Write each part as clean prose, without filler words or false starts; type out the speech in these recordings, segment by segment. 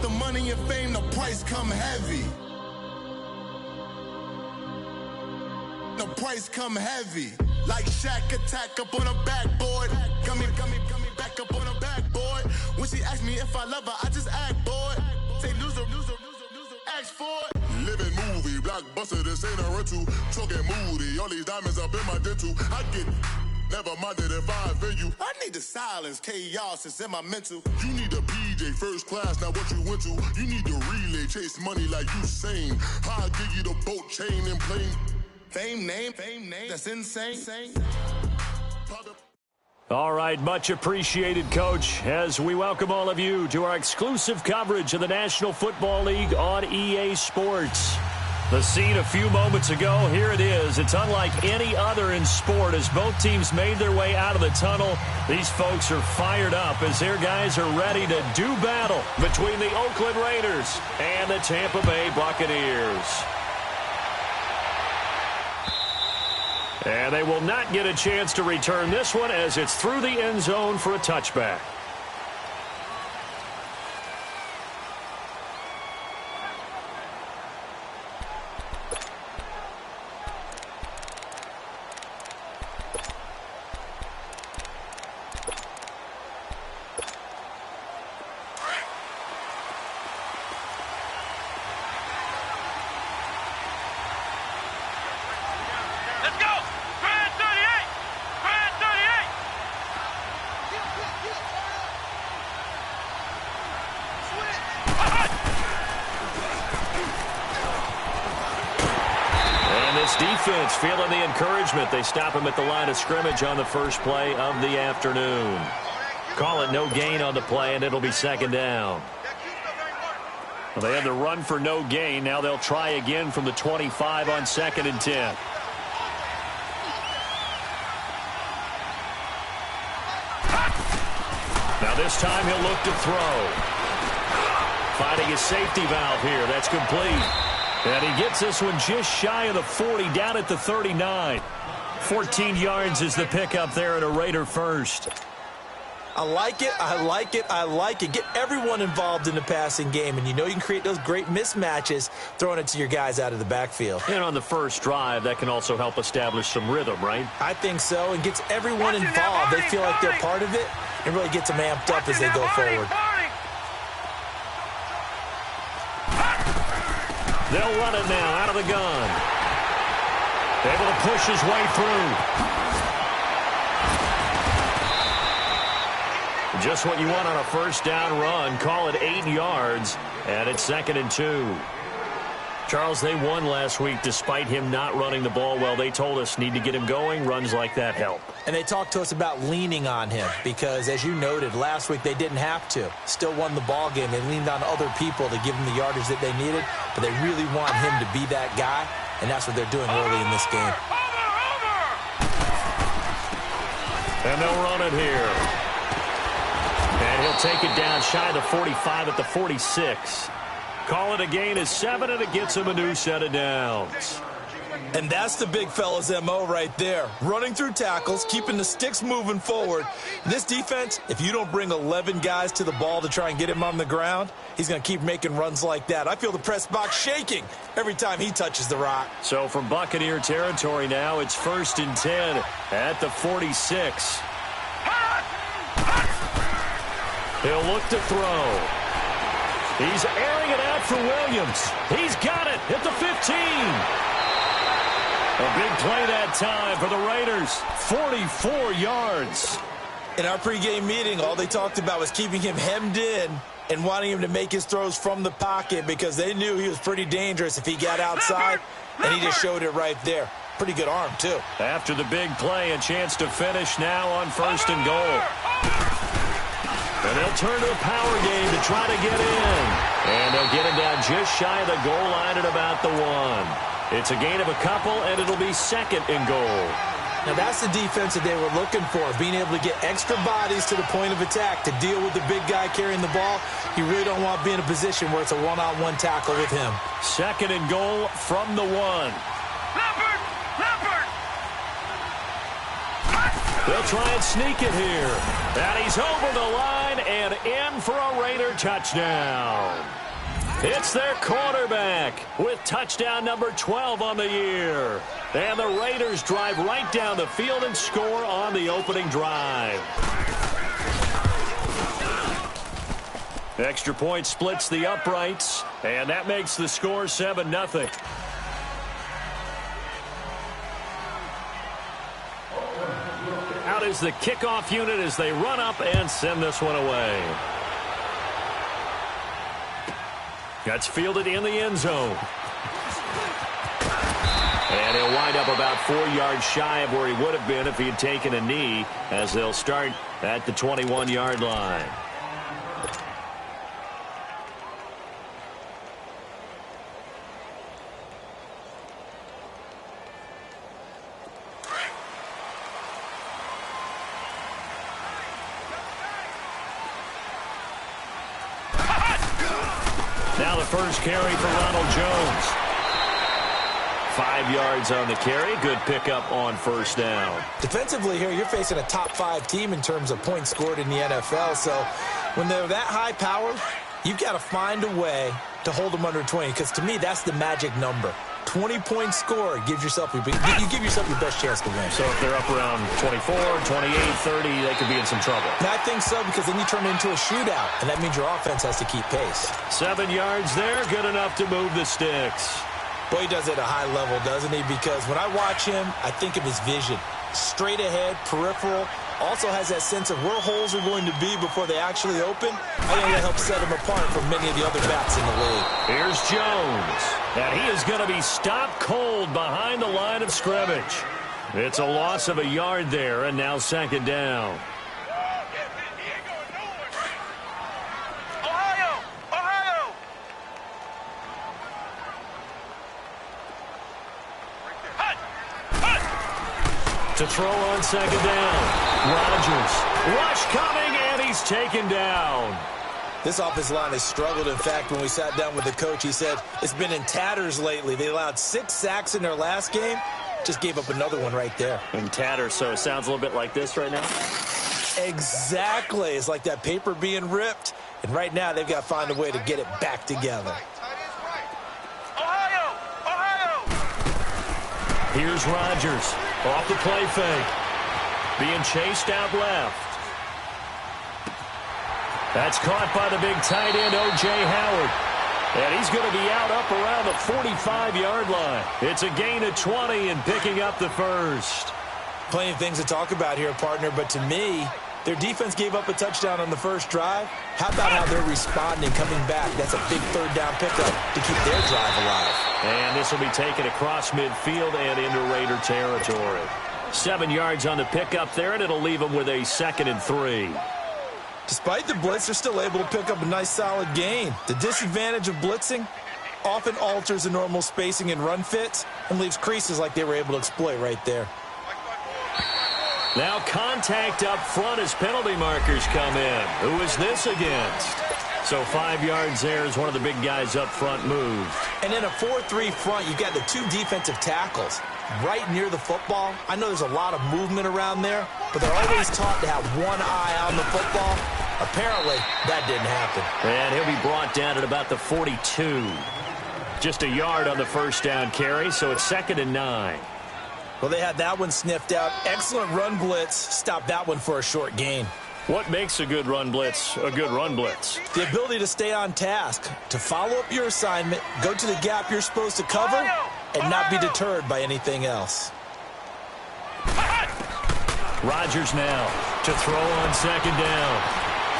the money and fame, the price come heavy. The price come heavy. Like Shaq attack up on a backboard. Got me back up on a backboard. When she asked me if I love her, I just act bored. Say loser, ask for it. Living movie, blockbuster, this ain't a rental. Talking moody, all these diamonds up in my dental. I get never minded if I offend you. I need the silence, chaos is in my mental. You need a PJ, first class, not what you went to. You need the relay, chase money like you sane. I'll give you the boat, chain, and plane. Fame name, that's insane. All right, much appreciated, Coach, as we welcome all of you to our exclusive coverage of the National Football League on EA Sports. The scene a few moments ago, here it is. It's unlike any other in sport as both teams made their way out of the tunnel. These folks are fired up as their guys are ready to do battle between the Oakland Raiders and the Tampa Bay Buccaneers. And they will not get a chance to return this one as it's through the end zone for a touchback. Defense feeling the encouragement. They stop him at the line of scrimmage on the first play of the afternoon. Call it no gain on the play, and it'll be second down. Well, they had the run for no gain. Now they'll try again from the 25 on 2nd and 10. Now this time he'll look to throw. Finding his safety valve here. That's complete. And he gets this one just shy of the 40, down at the 39. 14 yards is the pickup there, and a Raider first. I like it, I like it, I like it. Get everyone involved in the passing game, and you know you can create those great mismatches throwing it to your guys out of the backfield. And on the first drive, that can also help establish some rhythm, right? I think so, and gets everyone involved. They feel like they're part of it, and really gets them amped up as they go forward. They'll run it now out of the gun. Able to push his way through. Just what you want on a first down run. Call it 8 yards, and it's 2nd and 2. Charles, they won last week despite him not running the ball well. They told us need to get him going. Runs like that help. And they talked to us about leaning on him because, as you noted, last week they didn't have to. Still won the ball game. They leaned on other people to give them the yardage that they needed, but they really want him to be that guy, and that's what they're doing early in this game. And they'll run it here. And he'll take it down shy of the 45 at the 46. Call it a gain of 7, and it gets him a new set of downs. And that's the big fella's MO right there. Running through tackles, keeping the sticks moving forward. This defense, if you don't bring 11 guys to the ball to try and get him on the ground, he's going to keep making runs like that. I feel the press box shaking every time he touches the rock. So from Buccaneer territory now, it's 1st and 10 at the 46. He'll look to throw. He's airing it out for Williams. He's got it at the 15. A big play that time for the Raiders. 44 yards. In our pregame meeting, all they talked about was keeping him hemmed in and wanting him to make his throws from the pocket because they knew he was pretty dangerous if he got outside, and he just showed it right there. Pretty good arm, too. After the big play, a chance to finish now on 1st and goal. And they'll turn to a power game to try to get in. And they'll get him down just shy of the goal line at about the 1. It's a gain of a couple, and it'll be 2nd and goal. Now, that's the defense that they were looking for, being able to get extra bodies to the point of attack to deal with the big guy carrying the ball. You really don't want to be in a position where it's a one-on-one tackle with him. 2nd and goal from the 1. They'll try and sneak it here. And he's over the line and in for a Raider touchdown. It's their quarterback with touchdown number 12 on the year. And the Raiders drive right down the field and score on the opening drive. Extra point splits the uprights, and that makes the score 7-0. Out is the kickoff unit as they run up and send this one away. That's fielded in the end zone. And he'll wind up about 4 yards shy of where he would have been if he had taken a knee, as they'll start at the 21-yard line. Now the first carry for Ronald Jones. 5 yards on the carry. Good pickup on first down. Defensively here, you're facing a top-5 team in terms of points scored in the NFL. So when they're that high-powered, you've got to find a way to hold them under 20. Because to me, that's the magic number. 20-point score gives yourself you give yourself your best chance to win. So if they're up around 24, 28, 30, they could be in some trouble. And I think so, because then you turn it into a shootout, and that means your offense has to keep pace. 7 yards there, good enough to move the sticks. Boy, he does it at a high level, doesn't he? Because when I watch him, I think of his vision. Straight ahead, peripheral, also has that sense of where holes are going to be before they actually open. I think that helps set him apart from many of the other backs in the league. Here's Jones, and he is going to be stopped cold behind the line of scrimmage. It's a loss of a yard there, and now second down. To throw on second down. Rodgers. Rush coming, and he's taken down. This offensive line has struggled. In fact, when we sat down with the coach, he said it's been in tatters lately. They allowed 6 sacks in their last game. Just gave up another one right there. In tatters, so it sounds a little bit like this right now? Exactly. It's like that paper being ripped. And right now, they've got to find a way to get it back together. Here's Rodgers. Off the play fake. Being chased out left. That's caught by the big tight end, O.J. Howard. And he's going to be out up around the 45-yard line. It's a gain of 20 and picking up the first. Plenty of things to talk about here, partner, but to me, their defense gave up a touchdown on the first drive. How about how they're responding, coming back? That's a big third down pickup to keep their drive alive. And this will be taken across midfield and into Raider territory. 7 yards on the pickup there, and it'll leave them with a 2nd and 3. Despite the blitz, they're still able to pick up a nice solid gain. The disadvantage of blitzing often alters the normal spacing and run fits and leaves creases like they were able to exploit right there. Now contact up front as penalty markers come in. Who is this against? So 5 yards there as one of the big guys up front moved. And in a 4-3 front, you've got the 2 defensive tackles right near the football. I know there's a lot of movement around there, but they're always taught to have one eye on the football. Apparently, that didn't happen. And he'll be brought down at about the 42. Just a yard on the first down carry, so it's 2nd and 9. Well, they had that one sniffed out. Excellent run blitz. Stopped that one for a short gain. What makes a good run blitz a good run blitz? The ability to stay on task, to follow up your assignment, go to the gap you're supposed to cover, and not be deterred by anything else. Rodgers now to throw on second down.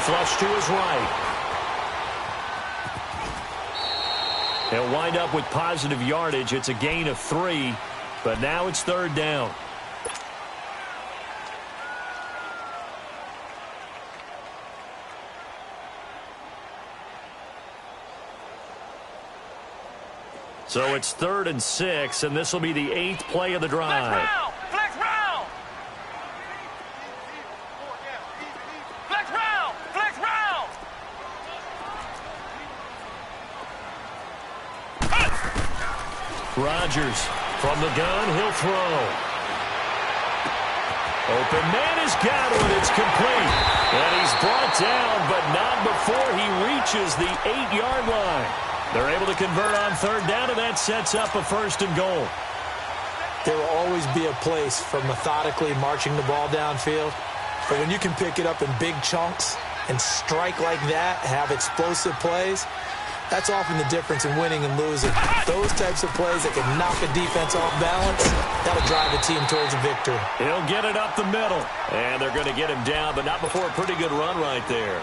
Flush to his right. He'll wind up with positive yardage. It's a gain of 3, but now it's 3rd down. So it's 3rd and 6, and this will be the 8th play of the drive. Flex round! Flex round! Flex round! Rodgers from the gun, he'll throw. Open man has got one. It's complete. And he's brought down, but not before he reaches the 8-yard line. They're able to convert on third down, and that sets up a 1st and goal. There will always be a place for methodically marching the ball downfield. But when you can pick it up in big chunks and strike like that, have explosive plays, that's often the difference in winning and losing. Those types of plays that can knock a defense off balance, that'll drive a team towards a victory. He'll get it up the middle. And they're going to get him down, but not before a pretty good run right there.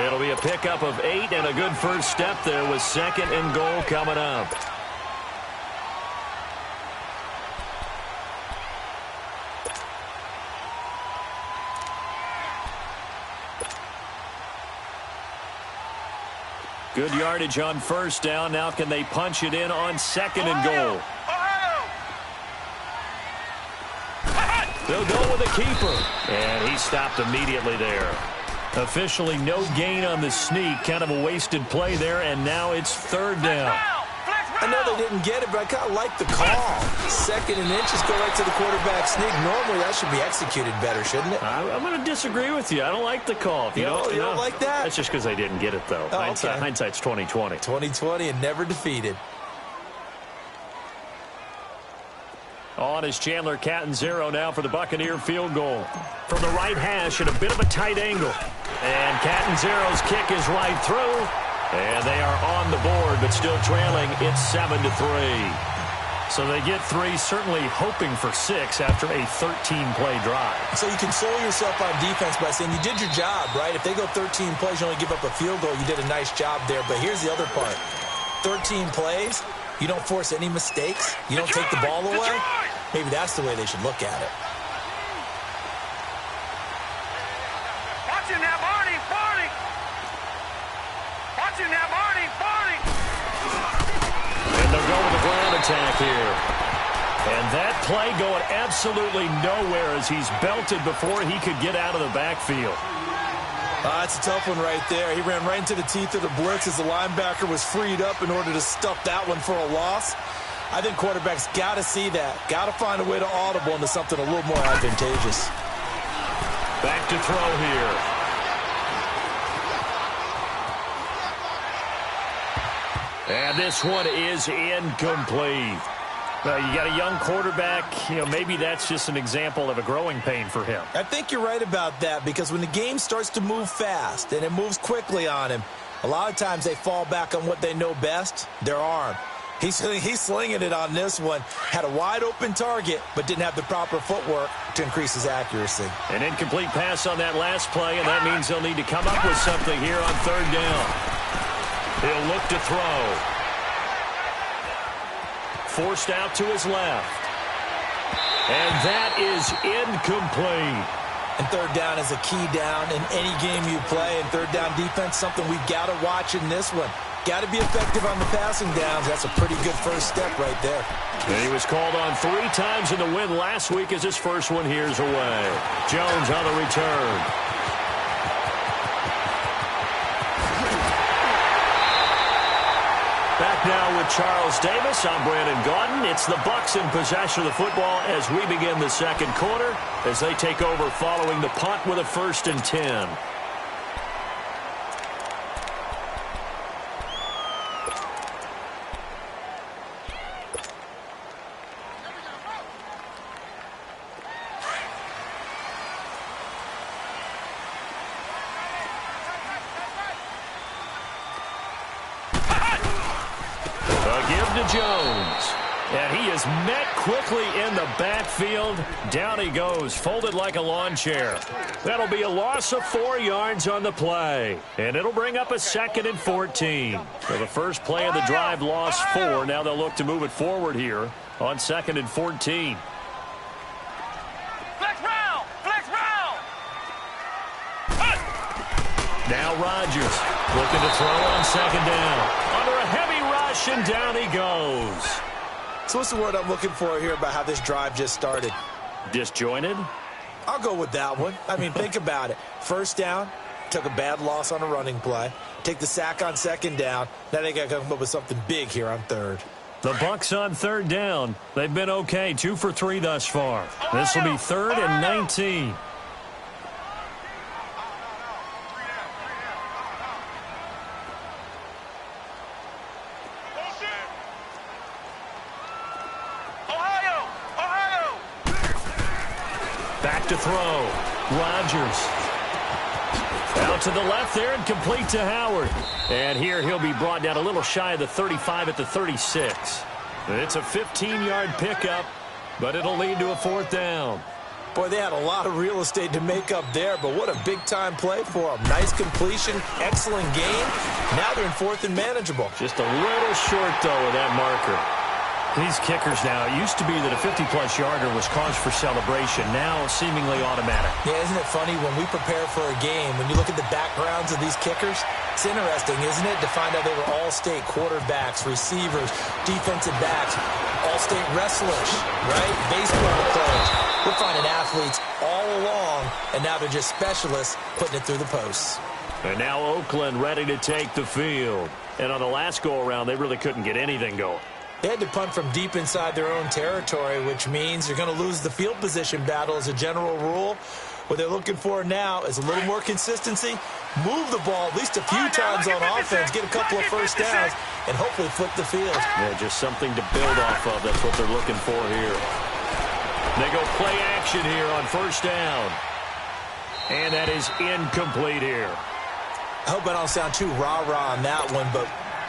It'll be a pickup of 8 and a good first step there with 2nd and goal coming up. Good yardage on 1st down. Now can they punch it in on 2nd and goal? They'll go with a keeper. And he stopped immediately there. Officially no gain on the sneak. Kind of a wasted play there. And now it's 3rd down. I know they didn't get it, but I kind of like the call. 2nd and inches go right to the quarterback sneak. Normally that should be executed better, shouldn't it? I'm going to disagree with you. I don't like the call. You don't like that? That's just because they didn't get it, though. Oh, Hindsight's 20/20. 20/20 and never defeated. On is Chandler Catanzaro now for the Buccaneer field goal. From the right hash at a bit of a tight angle. And Catanzaro's kick is right through. And they are on the board, but still trailing. It's 7-3. So they get 3, certainly hoping for 6 after a 13-play drive. So you console yourself on defense by saying you did your job, right? If they go 13 plays, you only give up a field goal, you did a nice job there. But here's the other part. 13 plays, you don't force any mistakes. You don't take the ball away. Maybe that's the way they should look at it. Watching that, Barney. Watching that, Barney. And they'll go with the ground attack here. And that play going absolutely nowhere as he's belted before he could get out of the backfield. That's a tough one right there. He ran right into the teeth of the blitz as the linebacker was freed up in order to stuff that one for a loss. I think quarterbacks got to see that. Got to find a way to audible into something a little more advantageous. Back to throw here. And this one is incomplete. You got a young quarterback. Maybe that's just an example of a growing pain for him. I think you're right about that, because when the game starts to move fast and it moves quickly on him, a lot of times they fall back on what they know best, their arm. He's slinging it on this one. Had a wide-open target, but didn't have the proper footwork to increase his accuracy. An incomplete pass on that last play, and that means they'll need to come up with something here on 3rd down. He'll look to throw. Forced out to his left. And that is incomplete. And 3rd down is a key down in any game you play. And 3rd down defense, something we've got to watch in this one. Got to be effective on the passing downs. That's a pretty good first step right there. And he was called on 3 times in the win last week as his first one here's away. Jones on the return. Back now with Charles Davis. I'm Brandon Gaudin. It's the Bucs in possession of the football as we begin the 2nd quarter as they take over following the punt with a 1st and 10. Jones. And he is met quickly in the backfield. Down he goes, folded like a lawn chair. That'll be a loss of 4 yards on the play. And it'll bring up a 2nd and 14. So the first play of the drive lost 4. Now they'll look to move it forward here on 2nd and 14. Flex round! Now Rodgers looking to throw on 2nd down. Under a heavy rush, and down he goes. So what's the word I'm looking for here about how this drive just started? Disjointed? I'll go with that one. I mean, think about it. 1st down, took a bad loss on a running play. Take the sack on 2nd down. Now they got to come up with something big here on 3rd. The Bucs on third down. They've been okay, 2 for 3 thus far. This will be 3rd and 19. Back to throw. Rodgers. Out to the left there and complete to Howard. And here he'll be brought down a little shy of the 35 at the 36. It's a 15-yard pickup, but it'll lead to a 4th down. Boy, they had a lot of real estate to make up there, but what a big-time play for them. Nice completion, excellent gain. Now they're in 4th and manageable. Just a little short, though, of that marker. These kickers now, it used to be that a 50-plus yarder was cause for celebration. Now seemingly automatic. Yeah, isn't it funny when we prepare for a game, when you look at the backgrounds of these kickers, it's interesting, isn't it, to find out they were all-state quarterbacks, receivers, defensive backs, all-state wrestlers, right? Baseball players. We're finding athletes all along, and now they're just specialists putting it through the posts. And now Oakland ready to take the field. And on the last go-around, they really couldn't get anything going. They had to punt from deep inside their own territory, which means you're going to lose the field position battle as a general rule. What they're looking for now is a little more consistency, move the ball at least a few times on offense, get a couple of first downs, and hopefully flip the field. Yeah, just something to build off of. That's what they're looking for here. They go play action here on 1st down. And that is incomplete here. I hope I don't sound too rah-rah on that one, but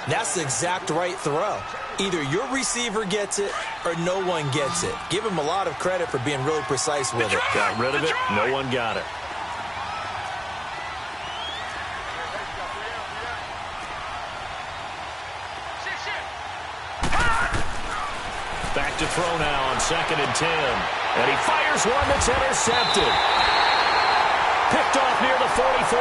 that's the exact right throw. Either your receiver gets it or no one gets it. Give him a lot of credit for being really precise with it. Got rid of it. No one got it. Back to throw now on 2nd and 10. And he fires one that's intercepted. Picked off near the 44.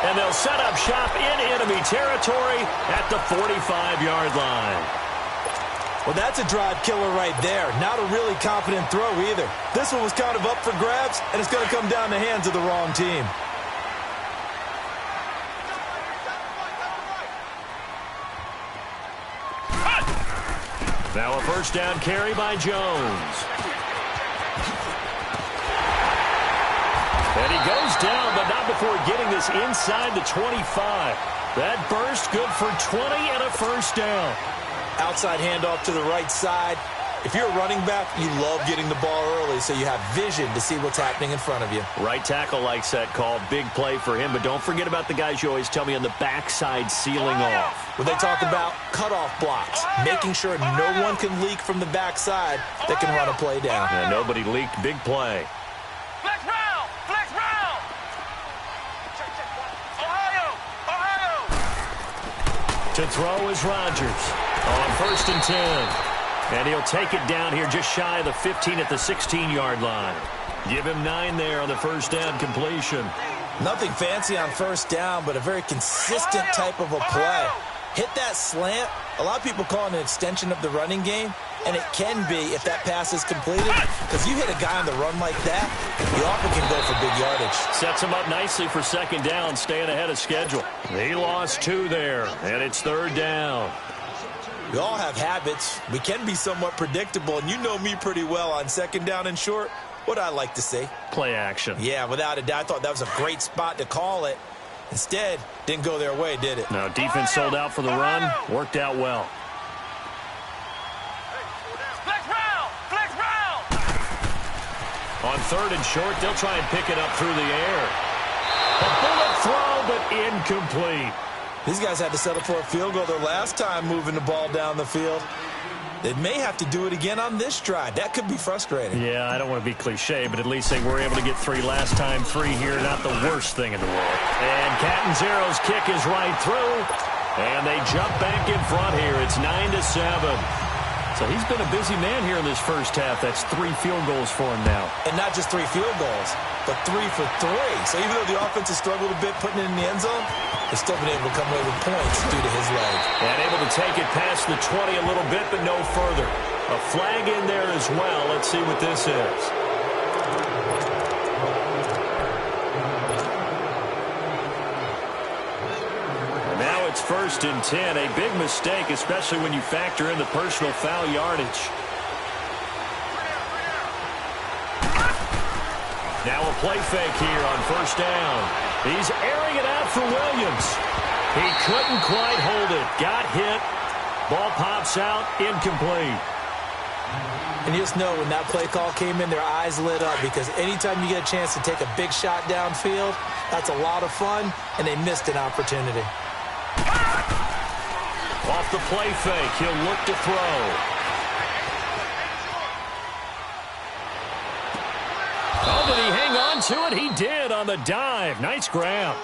And they'll set up shop in enemy territory at the 45-yard line. Well, that's a drive killer right there. Not a really confident throw either. This one was kind of up for grabs, and it's going to come down the hands of the wrong team. Now a 1st down carry by Jones. And he goes down, but not before getting this inside the 25. That burst good for 20 and a 1st down. Outside handoff to the right side. If you're a running back, you love getting the ball early so you have vision to see what's happening in front of you. Right tackle likes that call. Big play for him, but don't forget about the guys you always tell me on the backside sealing off. When they talk about cutoff blocks, making sure no one can leak from the backside that can run a play down. Yeah, nobody leaked. Big play. Flex round! Flex round! Ohio! To throw is Rodgers on 1st and 10. And he'll take it down here just shy of the 15 at the 16-yard line. Give him 9 there on the 1st down completion. Nothing fancy on 1st down, but a very consistent type of a play. Hit that slant. A lot of people call it an extension of the running game, and it can be if that pass is completed, because you hit a guy on the run like that, you often can go for big yardage. Sets him up nicely for 2nd down, staying ahead of schedule. He lost 2 there, and it's 3rd down. We all have habits. We can be somewhat predictable, and you know me pretty well on 2nd down and short. What I like to see. Play action. Yeah, without a doubt. I thought that was a great spot to call it. Instead, didn't go their way, did it? No, defense sold out for the run. Worked out well. Flex round! Flex round! On 3rd and short, they'll try and pick it up through the air. A bullet throw, but incomplete. These guys had to settle for a field goal their last time moving the ball down the field. They may have to do it again on this drive. That could be frustrating. Yeah, I don't want to be cliche, but at least they were able to get 3 last time. 3 here, not the worst thing in the world. And Catanzaro's kick is right through. And they jump back in front here. It's 9-7. So he's been a busy man here in this 1st half. That's 3 field goals for him now. And not just 3 field goals, but 3 for 3. So even though the offense has struggled a bit putting it in the end zone, they've still been able to come away with points due to his leg. And able to take it past the 20 a little bit, but no further. A flag in there as well. Let's see what this is. And now it's 1st 1st and 10. A big mistake, especially when you factor in the personal foul yardage. Now a play fake here on 1st down. He's airing it out for Williams. He couldn't quite hold it. Got hit. Ball pops out. Incomplete. And you just know when that play call came in, their eyes lit up, because anytime you get a chance to take a big shot downfield, that's a lot of fun, and they missed an opportunity. Off the play fake, he'll look to throw. Oh, did he hang on to it? He did on the dive. Nice grab.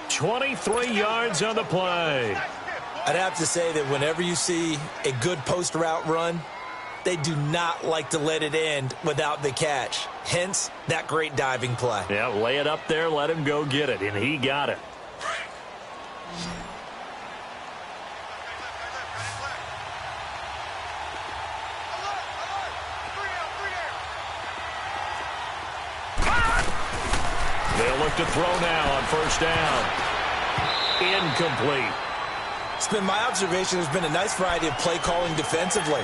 23 yards on the play. I'd have to say that whenever you see a good post route run, they do not like to let it end without the catch. Hence, that great diving play. Yeah, lay it up there, let him go get it, and he got it. They'll look to throw now on 1st down. Incomplete. It's been my observation there's been a nice variety of play calling defensively.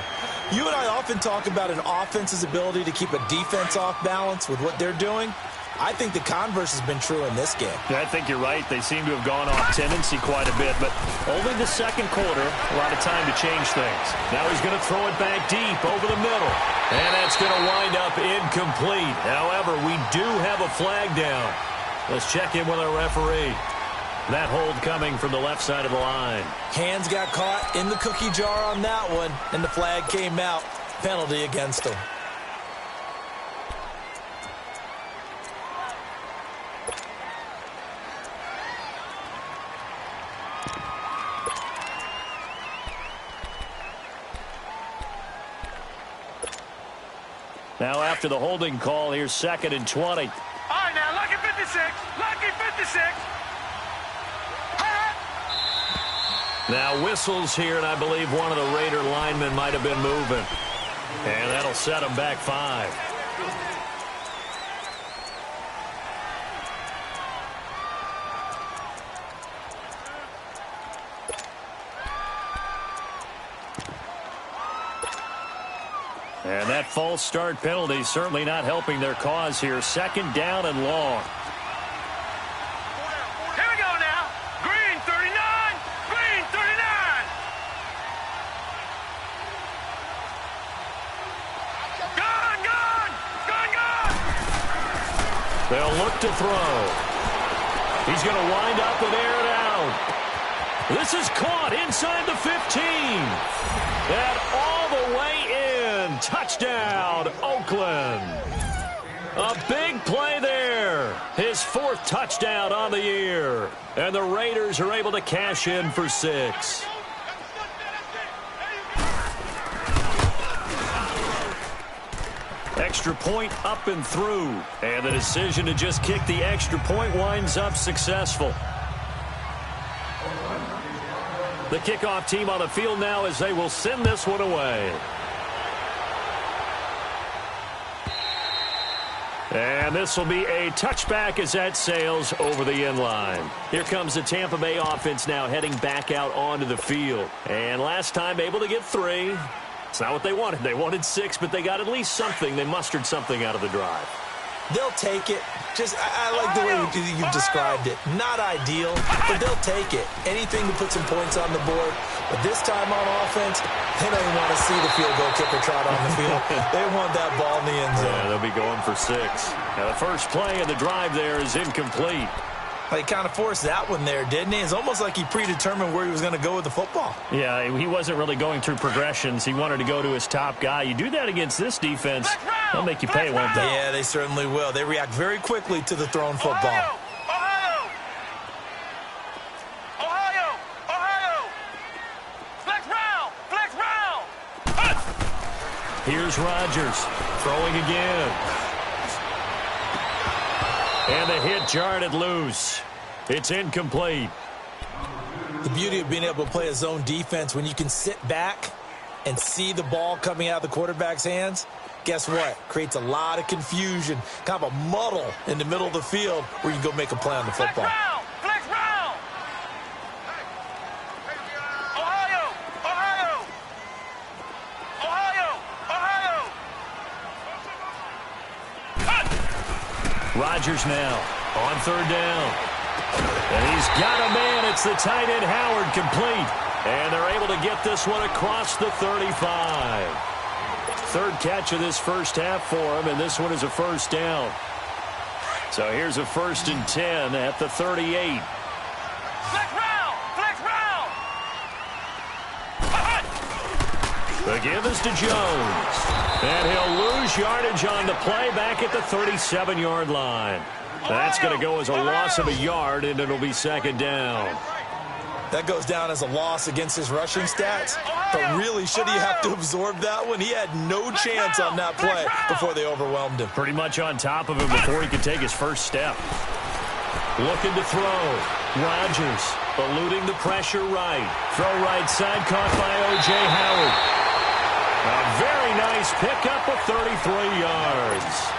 You and I often talk about an offense's ability to keep a defense off balance with what they're doing. I think the converse has been true in this game. I think you're right. They seem to have gone off tendency quite a bit, but only the 2nd quarter, a lot of time to change things. Now he's going to throw it back deep over the middle, and that's going to wind up incomplete. However, we do have a flag down. Let's check in with our referee. That hold coming from the left side of the line. Hands got caught in the cookie jar on that one, and the flag came out. Penalty against him. Now after the holding call, here's 2nd and 20. All right, now, lucky 56. Lucky 56. Now whistles here, and I believe one of the Raider linemen might have been moving. And that'll set them back 5. And that false start penalty certainly not helping their cause here. 2nd down and long. Here we go now. Green 39. Green 39. Gone, gone. Gone, gone. They'll look to throw. He's going to wind up and air it out. This is caught inside the 15. And all the way in. Touchdown, Oakland. A big play there. His 4th touchdown on the year. And the Raiders are able to cash in for 6. Extra point up and through. And the decision to just kick the extra point winds up successful. The kickoff team on the field now as they will send this one away. And this will be a touchback as that sails over the end line. Here comes the Tampa Bay offense now heading back out onto the field. And last time able to get 3. It's not what they wanted. They wanted 6, but they got at least something. They mustered something out of the drive. They'll take it. I like the way you've described it. Not ideal, but they'll take it. Anything to put some points on the board. But this time on offense, they don't even want to see the field goal kicker trot on the field. They want that ball in the end zone. Yeah, they'll be going for 6. Now the first play of the drive there is incomplete. He kind of forced that one there, didn't he? It's almost like he predetermined where he was going to go with the football. Yeah, he wasn't really going through progressions. He wanted to go to his top guy. You do that against this defense, they'll make you pay, won't they? Yeah, they certainly will. They react very quickly to the thrown football. Ohio! Ohio! Ohio! Flex round! Flex round! Here's Rodgers throwing again. And the hit jarred it loose. It's incomplete. The beauty of being able to play a zone defense when you can sit back and see the ball coming out of the quarterback's hands, guess what? Creates a lot of confusion, kind of a muddle in the middle of the field where you can go make a play on the football. Flex round! Flex round! Rodgers now on third down. And he's got a man. It's the tight end Howard, complete. And they're able to get this one across the 35. Third catch of this first half for him, and this one is a first down. So here's a 1st and 10 at the 38. Flex round! Flex round! The give is to Jones. And he'll lose yardage on the play back at the 37-yard line. That's going to go as a loss of a yard, and it'll be 2nd down. That goes down as a loss against his rushing stats. But really, should he have to absorb that one? He had no chance on that play before they overwhelmed him. Pretty much on top of him before he could take his first step. Looking to throw. Rodgers eluding the pressure right. Throw right side caught by O.J. Howard. A very nice pickup of 33 yards.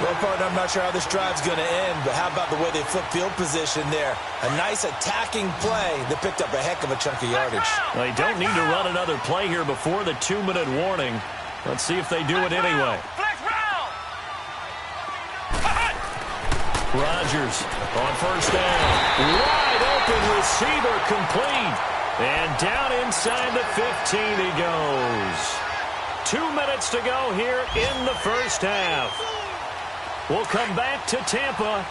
Well, partner, I'm not sure how this drive's going to end, but how about the way they flip field position there? A nice attacking play that picked up a heck of a chunk of yardage. They don't need to run another play here before the 2-minute warning. Let's see if they do it anyway. Rodgers on first down. Wide open receiver, complete. And down inside the 15 he goes. 2 minutes to go here in the first half. We'll come back to Tampa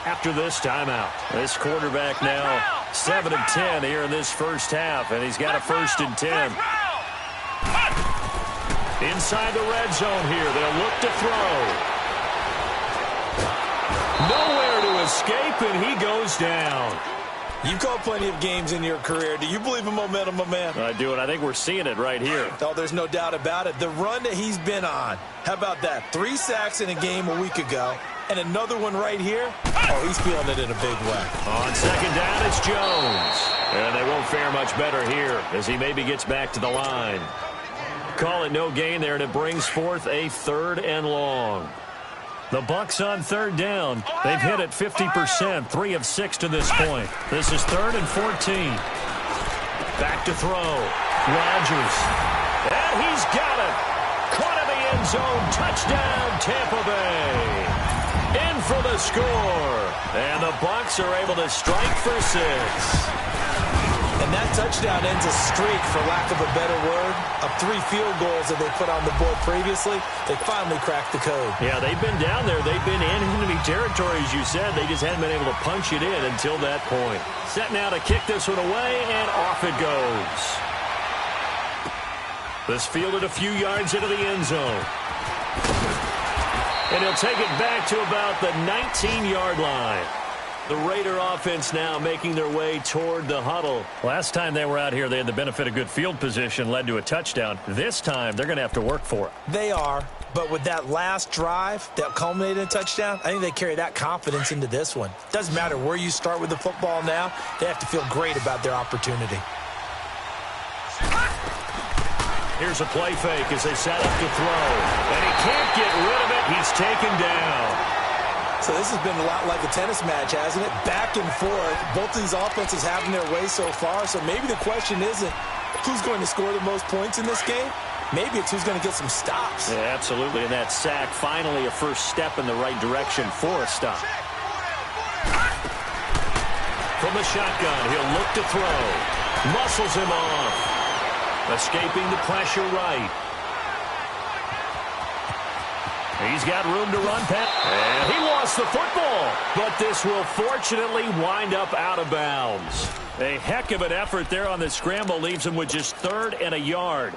after this timeout. This quarterback now 7 of 10 here in this first half, and he's got a 1st and 10. Inside the red zone here, they'll look to throw. Nowhere to escape, and he goes down. You've called plenty of games in your career. Do you believe in momentum, my man? I do, and I think we're seeing it right here. Oh, there's no doubt about it. The run that he's been on. How about that? 3 sacks in a game a week ago, and another one right here. Oh, he's feeling it in a big way. On second down, it's Jones. And they won't fare much better here as he maybe gets back to the line. Call it no gain there, and it brings forth a 3rd and long. The Bucs on third down. They've hit it 50%, 3 of 6 to this point. This is 3rd and 14. Back to throw. Rodgers. And he's got it. Caught in the end zone. Touchdown, Tampa Bay. In for the score. And the Bucs are able to strike for 6. And that touchdown ends a streak, for lack of a better word, of 3 field goals that they put on the board previously. They finally cracked the code. Yeah, they've been down there. They've been in enemy territory, as you said. They just hadn't been able to punch it in until that point. Set now to kick this one away, and off it goes. This fielded a few yards into the end zone. And he'll take it back to about the 19-yard line. The Raider offense now making their way toward the huddle. Last time they were out here, they had the benefit of good field position, led to a touchdown. This time, they're going to have to work for it. They are, but with that last drive that culminated in a touchdown, I think they carry that confidence into this one. Doesn't matter where you start with the football now, they have to feel great about their opportunity. Here's a play fake as they set up to throw. And he can't get rid of it. He's taken down. So this has been a lot like a tennis match, hasn't it? Back and forth. Both of these offenses having their way so far. So maybe the question isn't who's going to score the most points in this game. Maybe it's who's going to get some stops. Yeah, absolutely. And that sack, finally a first step in the right direction for a stop. From the shotgun, he'll look to throw. Muscles him off. Escaping the pressure right. He's got room to run, Pat. And he lost the football. But this will fortunately wind up out of bounds. A heck of an effort there on the scramble leaves him with just 3rd and a yard.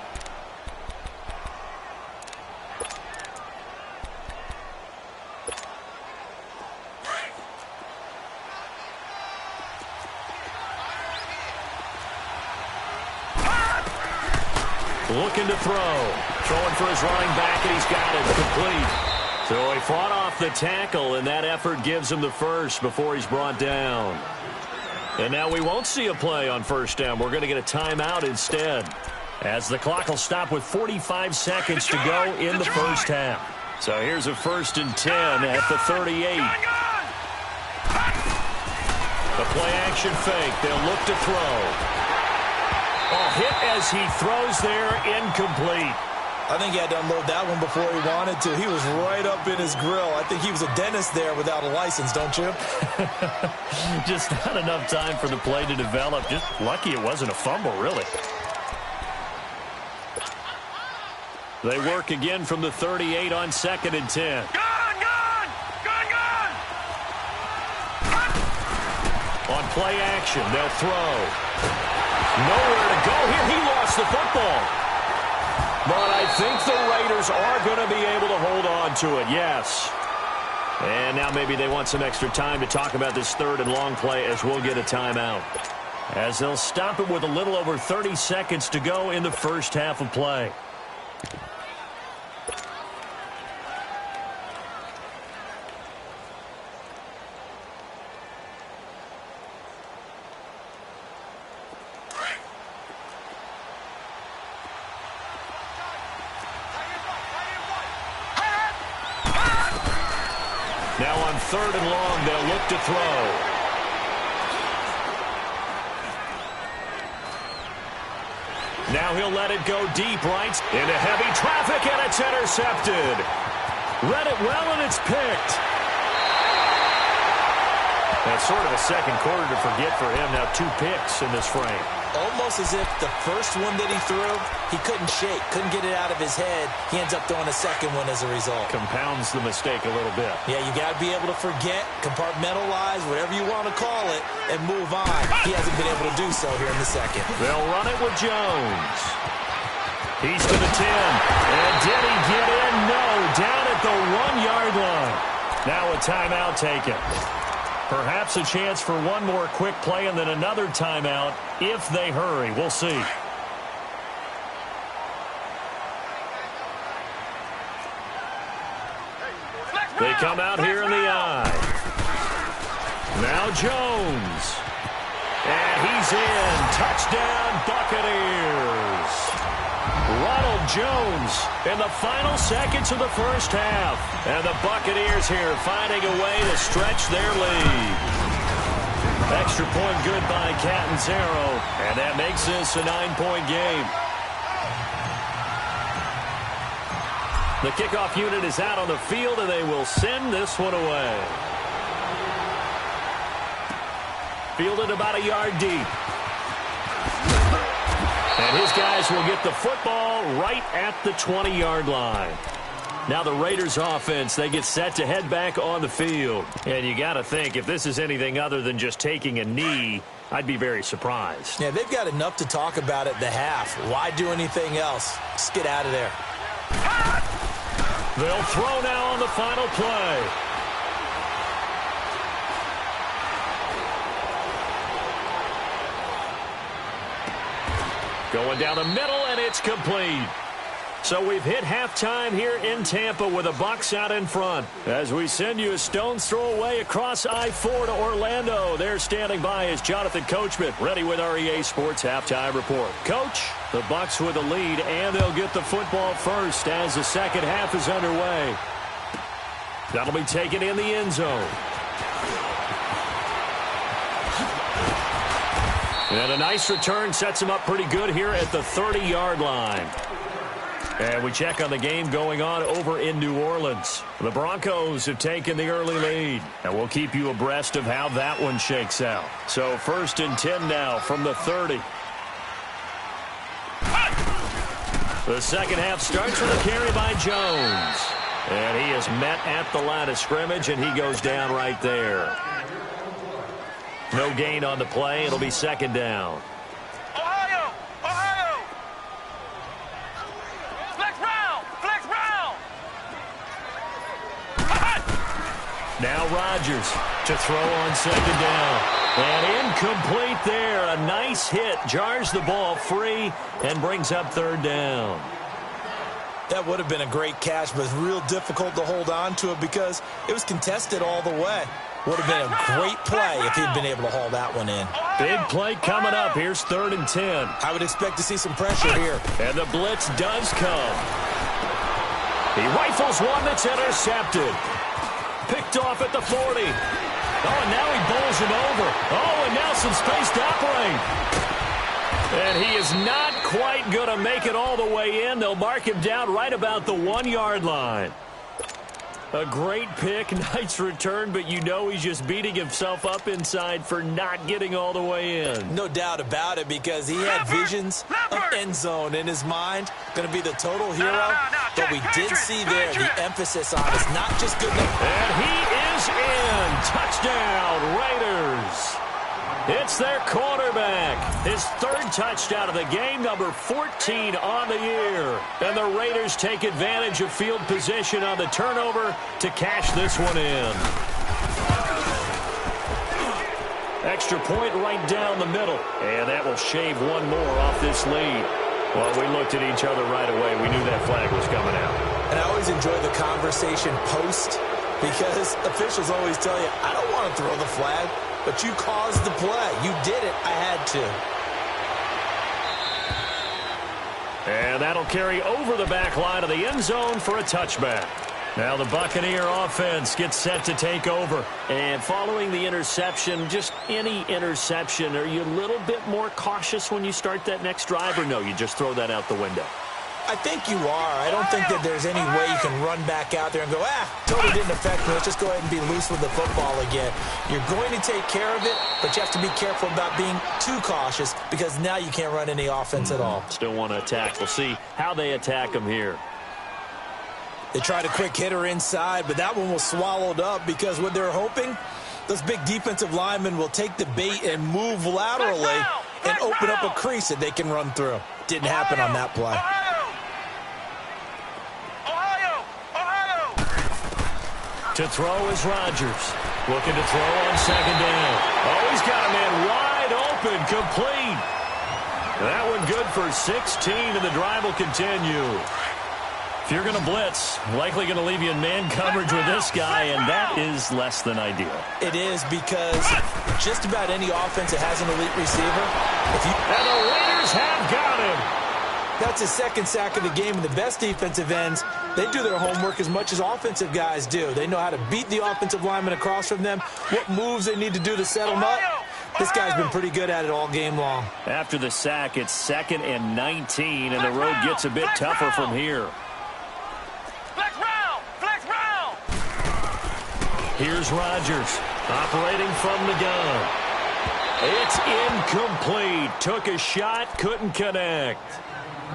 Looking to throw. Throwing for his running back, and he's got it complete. So he fought off the tackle, and that effort gives him the first before he's brought down. And now we won't see a play on first down. We're going to get a timeout instead, as the clock will stop with 45 seconds to go in the first half. So here's a 1st and 10 at the 38. The play-action fake. They'll look to throw. A hit as he throws there, incomplete. I think he had to unload that one before he wanted to. He was right up in his grill. I think he was a dentist there without a license, don't you? Just not enough time for the play to develop. Just lucky it wasn't a fumble, really. They work again from the 38 on 2nd and 10. Gun! Gun! Gun! Gun! On play action, they'll throw. Nowhere to go here. He lost the football. But I think the Raiders are going to be able to hold on to it, yes. And now maybe they want some extra time to talk about this 3rd and long play as we'll get a timeout. As they'll stop it with a little over 30 seconds to go in the first half of play. Now on 3rd and long, they'll look to throw. Now he'll let it go deep right into heavy traffic, and it's intercepted. Read it well, and it's picked. That's sort of a second quarter to forget for him. Now 2 picks in this frame. Almost as if the first one that he threw, he couldn't shake, couldn't get it out of his head. He ends up throwing a second one as a result. Compounds the mistake a little bit. Yeah, you got to be able to forget, compartmentalize, whatever you want to call it, and move on. He hasn't been able to do so here in the second. They'll run it with Jones. He's to the 10. And did he get in? No, down at the 1-yard line. Now a timeout taken. Perhaps a chance for one more quick play and then another timeout if they hurry. We'll see. They come out here in the eye. Now Jones. And he's in. Touchdown, Buccaneers. Ronald Jones in the final seconds of the first half. And the Buccaneers here finding a way to stretch their lead. Extra point good by Catanzaro. And that makes this a 9-point game. The kickoff unit is out on the field, and they will send this one away. Fielded about a yard deep. And his guys will get the football right at the 20-yard line. Now the Raiders offense, they get set to head back on the field. And you got to think, if this is anything other than just taking a knee, I'd be very surprised. Yeah, they've got enough to talk about at the half. Why do anything else? Just get out of there. They'll throw now on the final play. Going down the middle, and it's complete. So we've hit halftime here in Tampa with the Bucs out in front. As we send you a stone's throw away across I-4 to Orlando. There standing by is Jonathan Coachman, ready with our EA Sports Halftime Report. Coach, the Bucs with the lead, and they'll get the football first as the second half is underway. That'll be taken in the end zone. And a nice return sets him up pretty good here at the 30-yard line. And we check on the game going on over in New Orleans. The Broncos have taken the early lead, and we'll keep you abreast of how that one shakes out. So 1st and 10 now from the 30. The second half starts with a carry by Jones. And he is met at the line of scrimmage, and he goes down right there. No gain on the play. It'll be second down. Ohio! Ohio! Flex round! Flex round! Now Rodgers to throw on second down. And incomplete there. A nice hit. Jars the ball free and brings up 3rd down. That would have been a great catch, but it's real difficult to hold on to it because it was contested all the way. Would have been a great play if he'd been able to haul that one in. Big play coming up. Here's 3rd and 10. I would expect to see some pressure here. And the blitz does come. He rifles one that's intercepted. Picked off at the 40. Oh, and now he bowls him over. Oh, and now some space to operate. And he is not quite going to make it all the way in. They'll mark him down right about the 1-yard line. A great pick, nice return, but you know he's just beating himself up inside for not getting all the way in. No doubt about it, because he had visions of end zone in his mind. Going to be the total hero. But we did see there the emphasis on is not just good enough. And he is in. Touchdown, Raiders. It's their quarterback. His third touchdown of the game, number 14 on the year. And the Raiders take advantage of field position on the turnover to cash this one in. Extra point right down the middle. And that will shave one more off this lead. Well, we looked at each other right away. We knew that flag was coming out. And I always enjoy the conversation post, because officials always tell you, I don't want to throw the flag. But you caused the play. You did it. I had to. And that'll carry over the back line of the end zone for a touchback. Now the Buccaneer offense gets set to take over. And following the interception, just any interception, are you a little bit more cautious when you start that next drive, or no, you just throw that out the window? I think you are. I don't think that there's any way you can run back out there and go, totally didn't affect me. Let's just go ahead and be loose with the football again. You're going to take care of it, but you have to be careful about being too cautious, because now you can't run any offense at all. Still want to attack. We'll see how they attack them here. They tried a quick hitter inside, but that one was swallowed up, because what they're hoping, those big defensive linemen will take the bait and move laterally and open up a crease that they can run through. Didn't happen on that play. To throw is Rodgers. Looking to throw on second down. Oh, he's got a man wide open, complete. That one good for 16, and the drive will continue. If you're going to blitz, likely going to leave you in man coverage with this guy, and that is less than ideal. It is, because just about any offense that has an elite receiver, and the Raiders have got him. That's his second sack of the game, and the best defensive ends, they do their homework as much as offensive guys do. They know how to beat the offensive lineman across from them, what moves they need to do to set them up. This guy's been pretty good at it all game long. After the sack, it's 2nd and 19, and the road gets a bit tougher from here. Flex round! Flex round! Here's Rodgers, operating from the gun. It's incomplete. Took a shot, couldn't connect.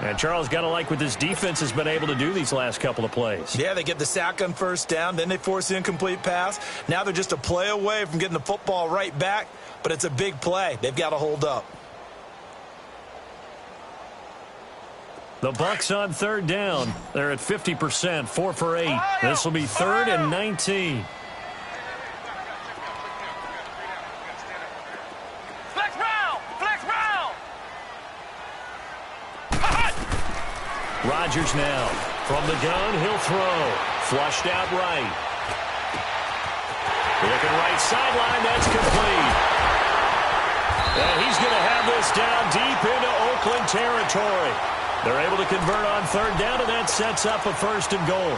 And Charles, got to like what this defense has been able to do these last couple of plays. Yeah, they get the sack on first down, then they force the incomplete pass. Now they're just a play away from getting the football right back, but it's a big play. They've got to hold up. The Bucs on third down. They're at 50%, 4 for 8. This will be 3rd and 19. Rodgers now. From the gun, he'll throw. Flushed out right. Looking right sideline, that's complete. And he's going to have this down deep into Oakland territory. They're able to convert on third down, and that sets up a 1st and goal.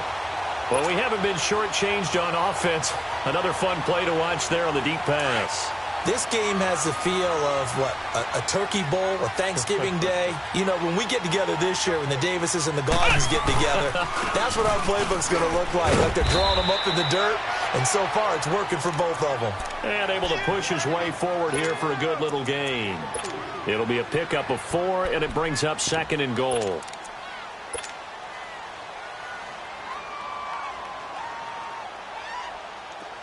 Well, we haven't been shortchanged on offense. Another fun play to watch there on the deep pass. This game has the feel of, a turkey bowl, a Thanksgiving day. You know, when we get together this year, when the Davises and the Gardens get together, that's what our playbook's going to look like they're drawing them up in the dirt, and so far it's working for both of them. And able to push his way forward here for a good little gain. It'll be a pickup of 4, and it brings up 2nd and goal.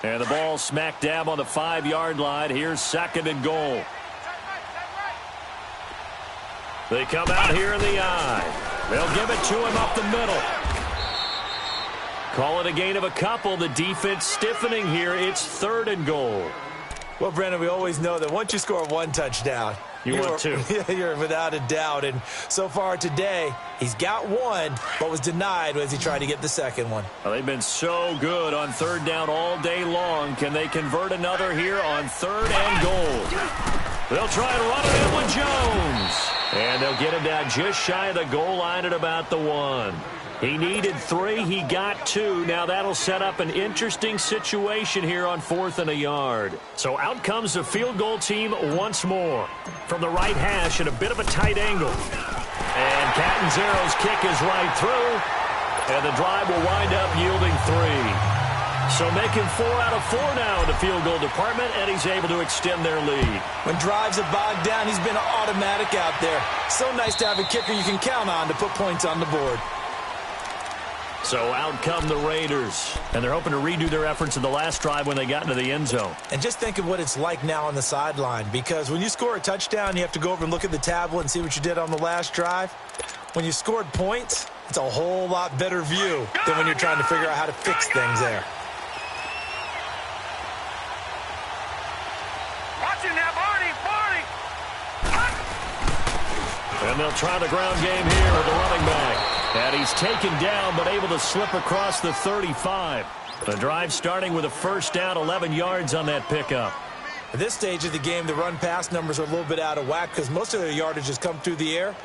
And the ball smack dab on the 5-yard line. Here's 2nd and goal. They come out here in the eye. They'll give it to him up the middle. Call it a gain of a couple. The defense stiffening here. It's 3rd and goal. Well, Brandon, we always know that once you score 1 touchdown, you want 2. You're without a doubt. And so far today, he's got 1, but was denied as he tried to get the 2nd one. Well, they've been so good on third down all day long. Can they convert another here on 3rd and goal? They'll try and run it in with Jones. And they'll get him down just shy of the goal line at about the 1. He needed 3. He got 2. Now that'll set up an interesting situation here on 4th and a yard. So out comes the field goal team once more. From the right hash at a bit of a tight angle. Catanzero's kick is right through, and the drive will wind up yielding 3. So making 4 out of 4 now in the field goal department, and he's able to extend their lead. When drives are bogged down, he's been automatic out there. So nice to have a kicker you can count on to put points on the board. So out come the Raiders, and they're hoping to redo their efforts in the last drive when they got into the end zone. And just think of what it's like now on the sideline, because when you score a touchdown, you have to go over and look at the tablet and see what you did on the last drive. When you scored points, it's a whole lot better view than when you're trying to figure out how to fix things there. And they'll try the ground game here with the running back. And he's taken down but able to slip across the 35. The drive starting with a first down, 11 yards on that pickup. At this stage of the game, the run-pass numbers are a little bit out of whack because most of their yardage has come through the air.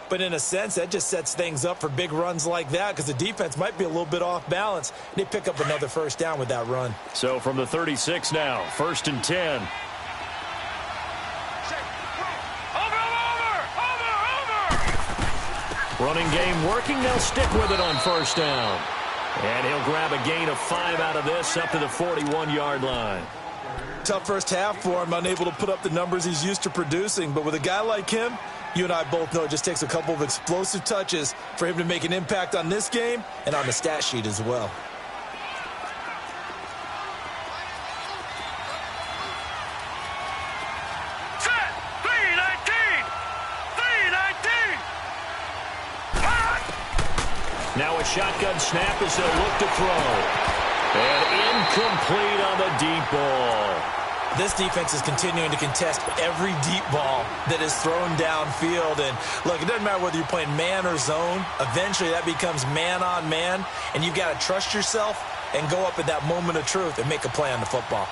But in a sense, that just sets things up for big runs like that because the defense might be a little bit off balance. And they pick up another first down with that run. So from the 36 now, 1st and 10. Running game working. They'll stick with it on first down. And he'll grab a gain of 5 out of this up to the 41-yard line. Tough first half for him, unable to put up the numbers he's used to producing. But with a guy like him, you and I both know it just takes a couple of explosive touches for him to make an impact on this game and on the stat sheet as well. Now a shotgun snap as they'll look to throw. And incomplete on the deep ball. This defense is continuing to contest every deep ball that is thrown downfield. And look, it doesn't matter whether you're playing man or zone. Eventually that becomes man on man. And you've got to trust yourself and go up at that moment of truth and make a play on the football.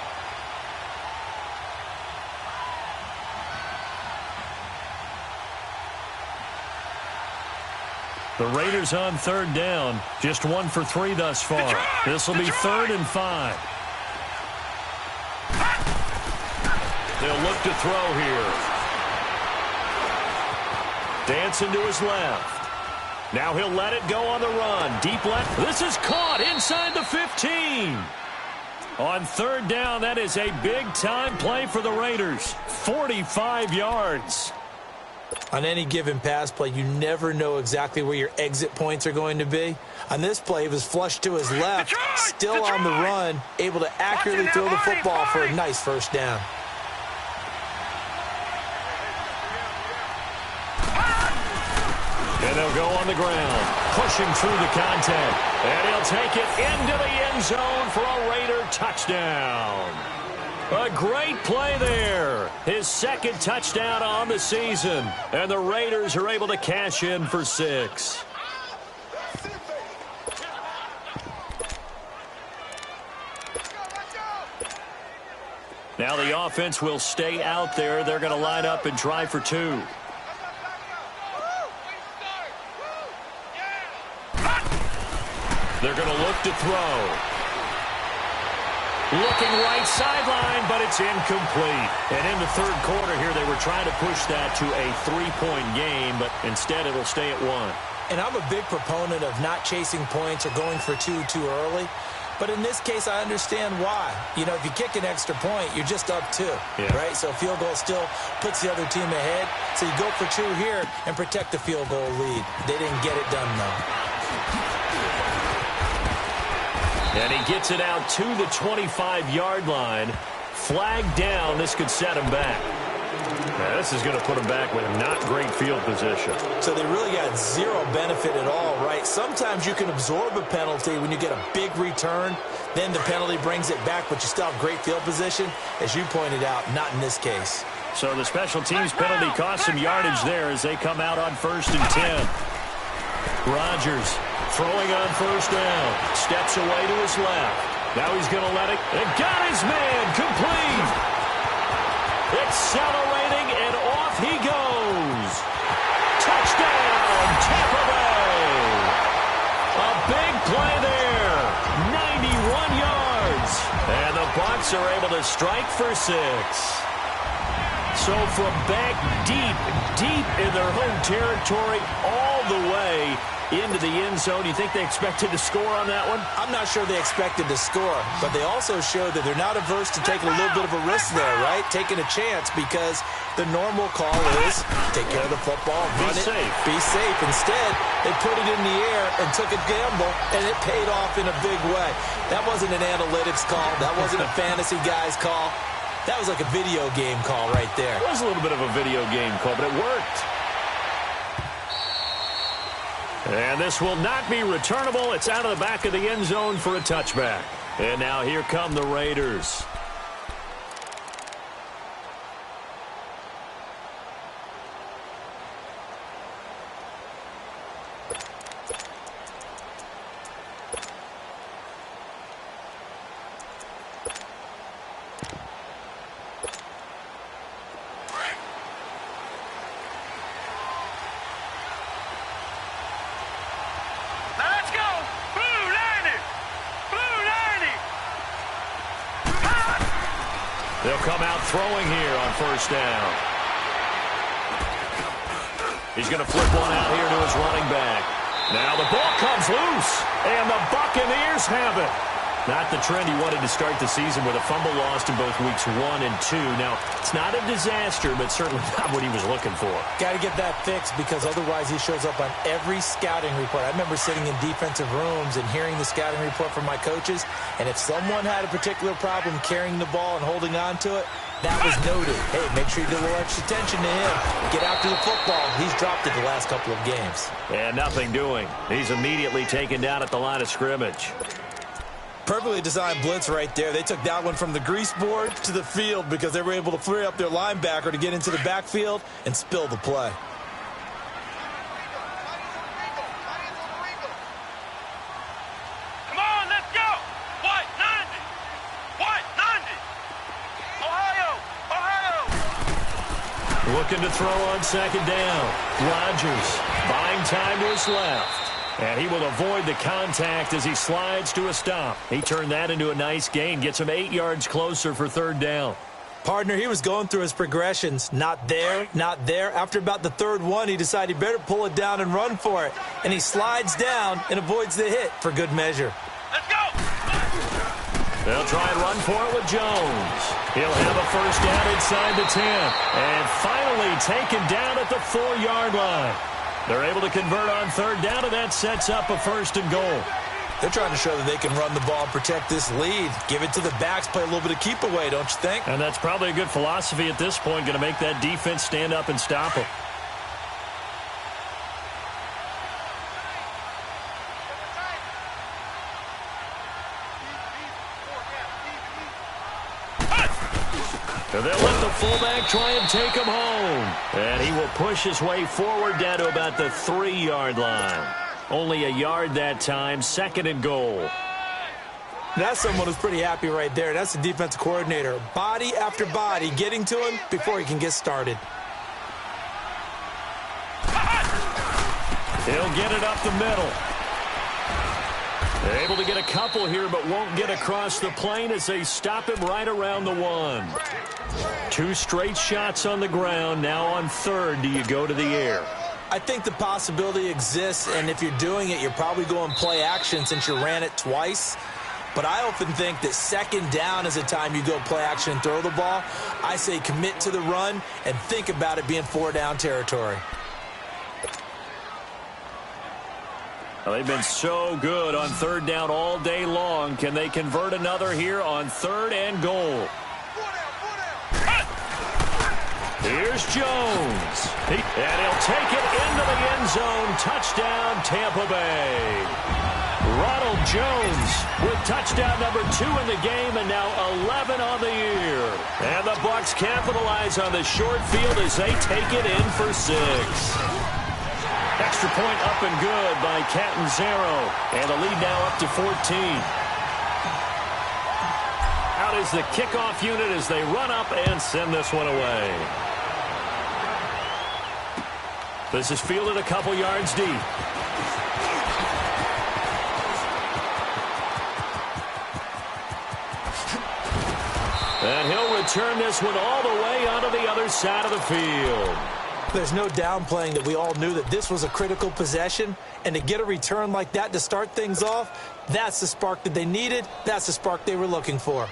The Raiders on 3rd down. Just 1 for 3 thus far. This will be 3rd and 5. They'll look to throw here. Dancing to his left. Now he'll let it go on the run. Deep left. This is caught inside the 15. On 3rd down, that is a big-time play for the Raiders. 45 yards. On any given pass play, you never know exactly where your exit points are going to be. On this play, he was flushed to his left, still on the run, able to accurately throw the football for a nice first down. And they'll go on the ground, pushing through the contact. And he'll take it into the end zone for a Raider touchdown. A great play there. His 2nd touchdown on the season. And the Raiders are able to cash in for 6. Now the offense will stay out there. They're going to line up and try for 2. They're going to look to throw. Looking right sideline, but it's incomplete. And in the 3rd quarter here, they were trying to push that to a 3-point game, but instead it'll stay at 1. And I'm a big proponent of not chasing points or going for 2 too early. But in this case, I understand why. You know, if you kick an extra point, you're just up 2, right? So a field goal still puts the other team ahead. So you go for 2 here and protect the field goal lead. They didn't get it done, though. And he gets it out to the 25-yard line. Flag down. This could set him back. Now, this is going to put him back with not great field position. So they really got 0 benefit at all, right? Sometimes you can absorb a penalty when you get a big return. Then the penalty brings it back, but you still have great field position. As you pointed out, not in this case. So the special teams penalty cost some yardage there as they come out on 1st and 10. Rodgers throwing on 1st down. Steps away to his left. Now he's going to let it. And got his man complete. Accelerating, and off he goes. Touchdown, Tampa Bay. A big play there. 91 yards. And the Bucs are able to strike for 6. So from back deep in their home territory, all the way into the end zone. You think they expected to score on that one? I'm not sure they expected to score, but they also showed that they're not averse to taking a little bit of a risk there, right? Taking a chance, because the normal call is take care of the football, run it, be safe. Instead, they put it in the air and took a gamble, and it paid off in a big way. That wasn't an analytics call. That wasn't a fantasy guy's call. That was like a video game call right there. It was a little bit of a video game call, but it worked. And this will not be returnable. It's out of the back of the end zone for a touchback. And now here come the Raiders. They'll come out throwing here on first down. He's going to flip one out here to his running back. Now the ball comes loose, and the Buccaneers have it. Not the trend he wanted to start the season with a fumble lost in both weeks 1 and 2. Now, it's not a disaster, but certainly not what he was looking for. Got to get that fixed, because otherwise he shows up on every scouting report. I remember sitting in defensive rooms and hearing the scouting report from my coaches, and if someone had a particular problem carrying the ball and holding on to it, that was noted. Hey, make sure you give a little extra attention to him. Get after the football. He's dropped it the last couple of games. And nothing doing. He's immediately taken down at the line of scrimmage. Perfectly designed blitz right there. They took that one from the grease board to the field because they were able to free up their linebacker to get into the backfield and spill the play. Come on, let's go. White 90. White 90. Ohio. Looking to throw on second down. Rodgers buying time to his left. And he will avoid the contact as he slides to a stop. He turned that into a nice gain. Gets him 8 yards closer for third down. Partner, he was going through his progressions. Not there, not there. After about the third one, he decided he better pull it down and run for it. And he slides down and avoids the hit for good measure. Let's go. They'll try and run for it with Jones. He'll have a first down inside the 10. And finally taken down at the 4-yard line. They're able to convert on third down, and that sets up a first and goal. They're trying to show that they can run the ball and protect this lead. Give it to the backs, play a little bit of keep away, don't you think? And that's probably a good philosophy at this point, going to make that defense stand up and stop them. And they'll let the fullback try and take him home. And he will push his way forward down to about the 3-yard line. Only a yard that time, second and goal. That's someone who's pretty happy right there. That's the defensive coordinator. Body after body getting to him before he can get started. He'll get it up the middle. They're able to get a couple here, but won't get across the plane as they stop him right around the 1. 2 straight shots on the ground. Now on third, do you go to the air? I think the possibility exists, and if you're doing it, you're probably going play action since you ran it twice. But I often think that second down is the time you go play action and throw the ball. I say commit to the run and think about it being 4-down territory. Well, they've been so good on third down all day long. Can they convert another here on third and goal? Here's Jones. And he'll take it into the end zone. Touchdown, Tampa Bay. Ronald Jones with touchdown number 2 in the game, and now 11 on the year. And the Bucs capitalize on the short field as they take it in for 6. Extra point up and good by Catanzaro. And the lead now up to 14. Out is the kickoff unit as they run up and send this one away. This is fielded a couple yards deep. And he'll return this one all the way onto the other side of the field. There's no downplaying that we all knew that this was a critical possession, and to get a return like that to start things off, that's the spark that they needed. That's the spark they were looking for.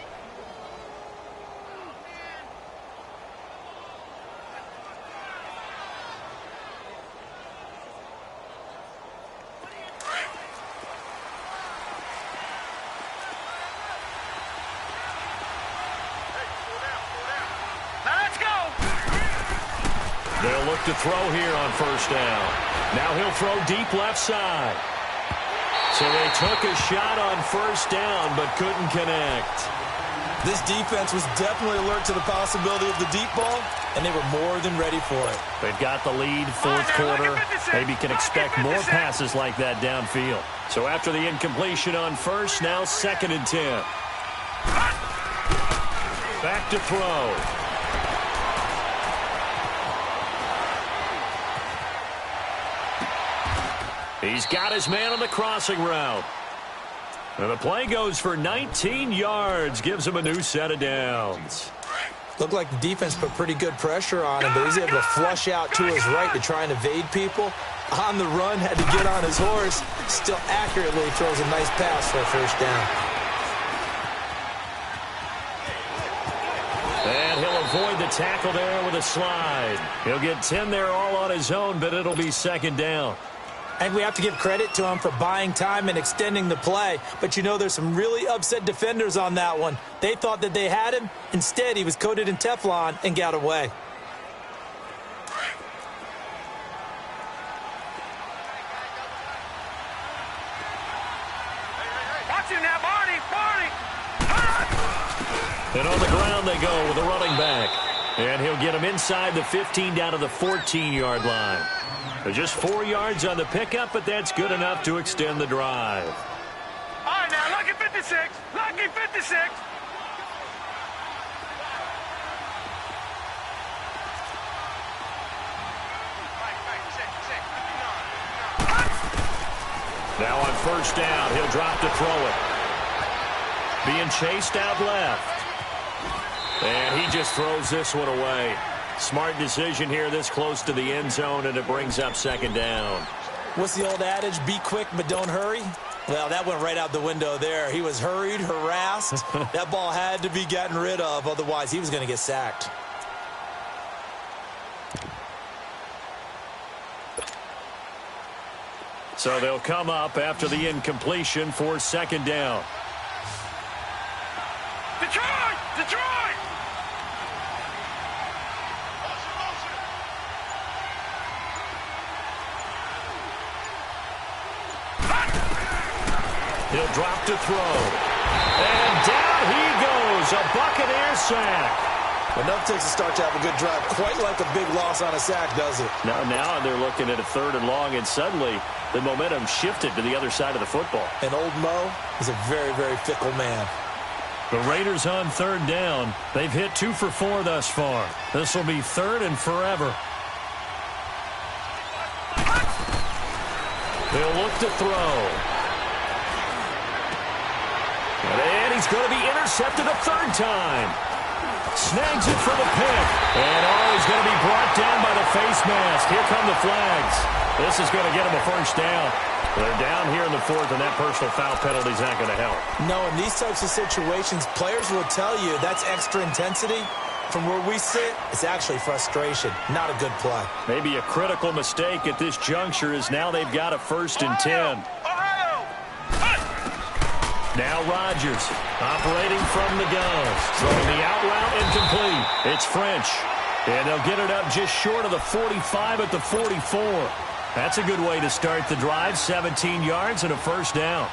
They'll look to throw here on first down. Now he'll throw deep left side. So they took a shot on first down but couldn't connect. This defense was definitely alert to the possibility of the deep ball, and they were more than ready for it. They've got the lead, fourth quarter. Maybe can expect more passes like that downfield. So after the incompletion on first, now 2nd and 10. Back to throw. He's got his man on the crossing route. And the play goes for 19 yards, gives him a new set of downs. Looked like the defense put pretty good pressure on him, but he's able to flush out to his right to try and evade people. On the run, had to get on his horse. Still accurately throws a nice pass for a first down. And he'll avoid the tackle there with a slide. He'll get 10 there all on his own, but it'll be 2nd down. And we have to give credit to him for buying time and extending the play. But you know, there's some really upset defenders on that one. They thought that they had him. Instead, he was coated in Teflon and got away. Watch him now, Barney. And on the ground they go with a running back. And he'll get him inside the 15 down to the 14-yard line. Just 4 yards on the pickup, but that's good enough to extend the drive. All right, now, lucky 56. Lucky 56. Now on first down, he'll drop to throw it. Being chased out left. And he just throws this one away. Smart decision here this close to the end zone, and it brings up 2nd down. What's the old adage? Be quick, but don't hurry. Well, that went right out the window there. He was hurried, harassed. That ball had to be gotten rid of, otherwise he was going to get sacked. So they'll come up after the incompletion for 2nd down. Detroit! Detroit! He'll drop to throw. And down he goes. A Buccaneer sack. Enough takes a start to have a good drive. Quite like a big loss on a sack, does it? Now they're looking at a 3rd and long, and suddenly the momentum shifted to the other side of the football. And old Mo is a very, very fickle man. The Raiders on 3rd down. They've hit 2 for 4 thus far. This will be 3rd and forever. They'll look to throw. And he's going to be intercepted a 3rd time. Snags it for the pick. And he's going to be brought down by the face mask. Here come the flags. This is going to get him a first down. They're down here in the 4th, and that personal foul penalty is not going to help. No, in these types of situations, players will tell you that's extra intensity. From where we sit, it's actually frustration, not a good play. Maybe a critical mistake at this juncture is now they've got a 1st and 10. Now Rodgers operating from the gun. Throwing the out route incomplete. It's French. And they'll get it up just short of the 45 at the 44. That's a good way to start the drive. 17 yards and a first down.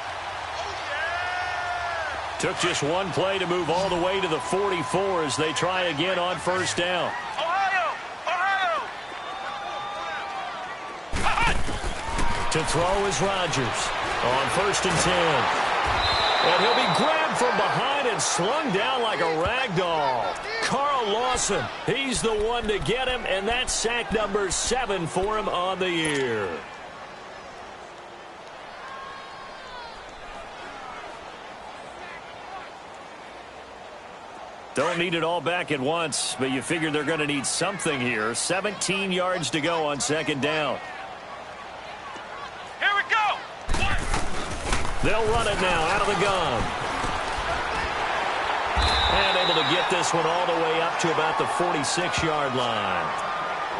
Took just one play to move all the way to the 44 as they try again on first down. To throw is Rodgers on 1st and 10. And he'll be grabbed from behind and slung down like a rag doll. Carl Lawson, he's the one to get him, and that's sack number 7 for him on the year. Don't need it all back at once, but you figure they're going to need something here. 17 yards to go on second down. Here we go. They'll run it now out of the gun. And able to get this one all the way up to about the 46-yard line.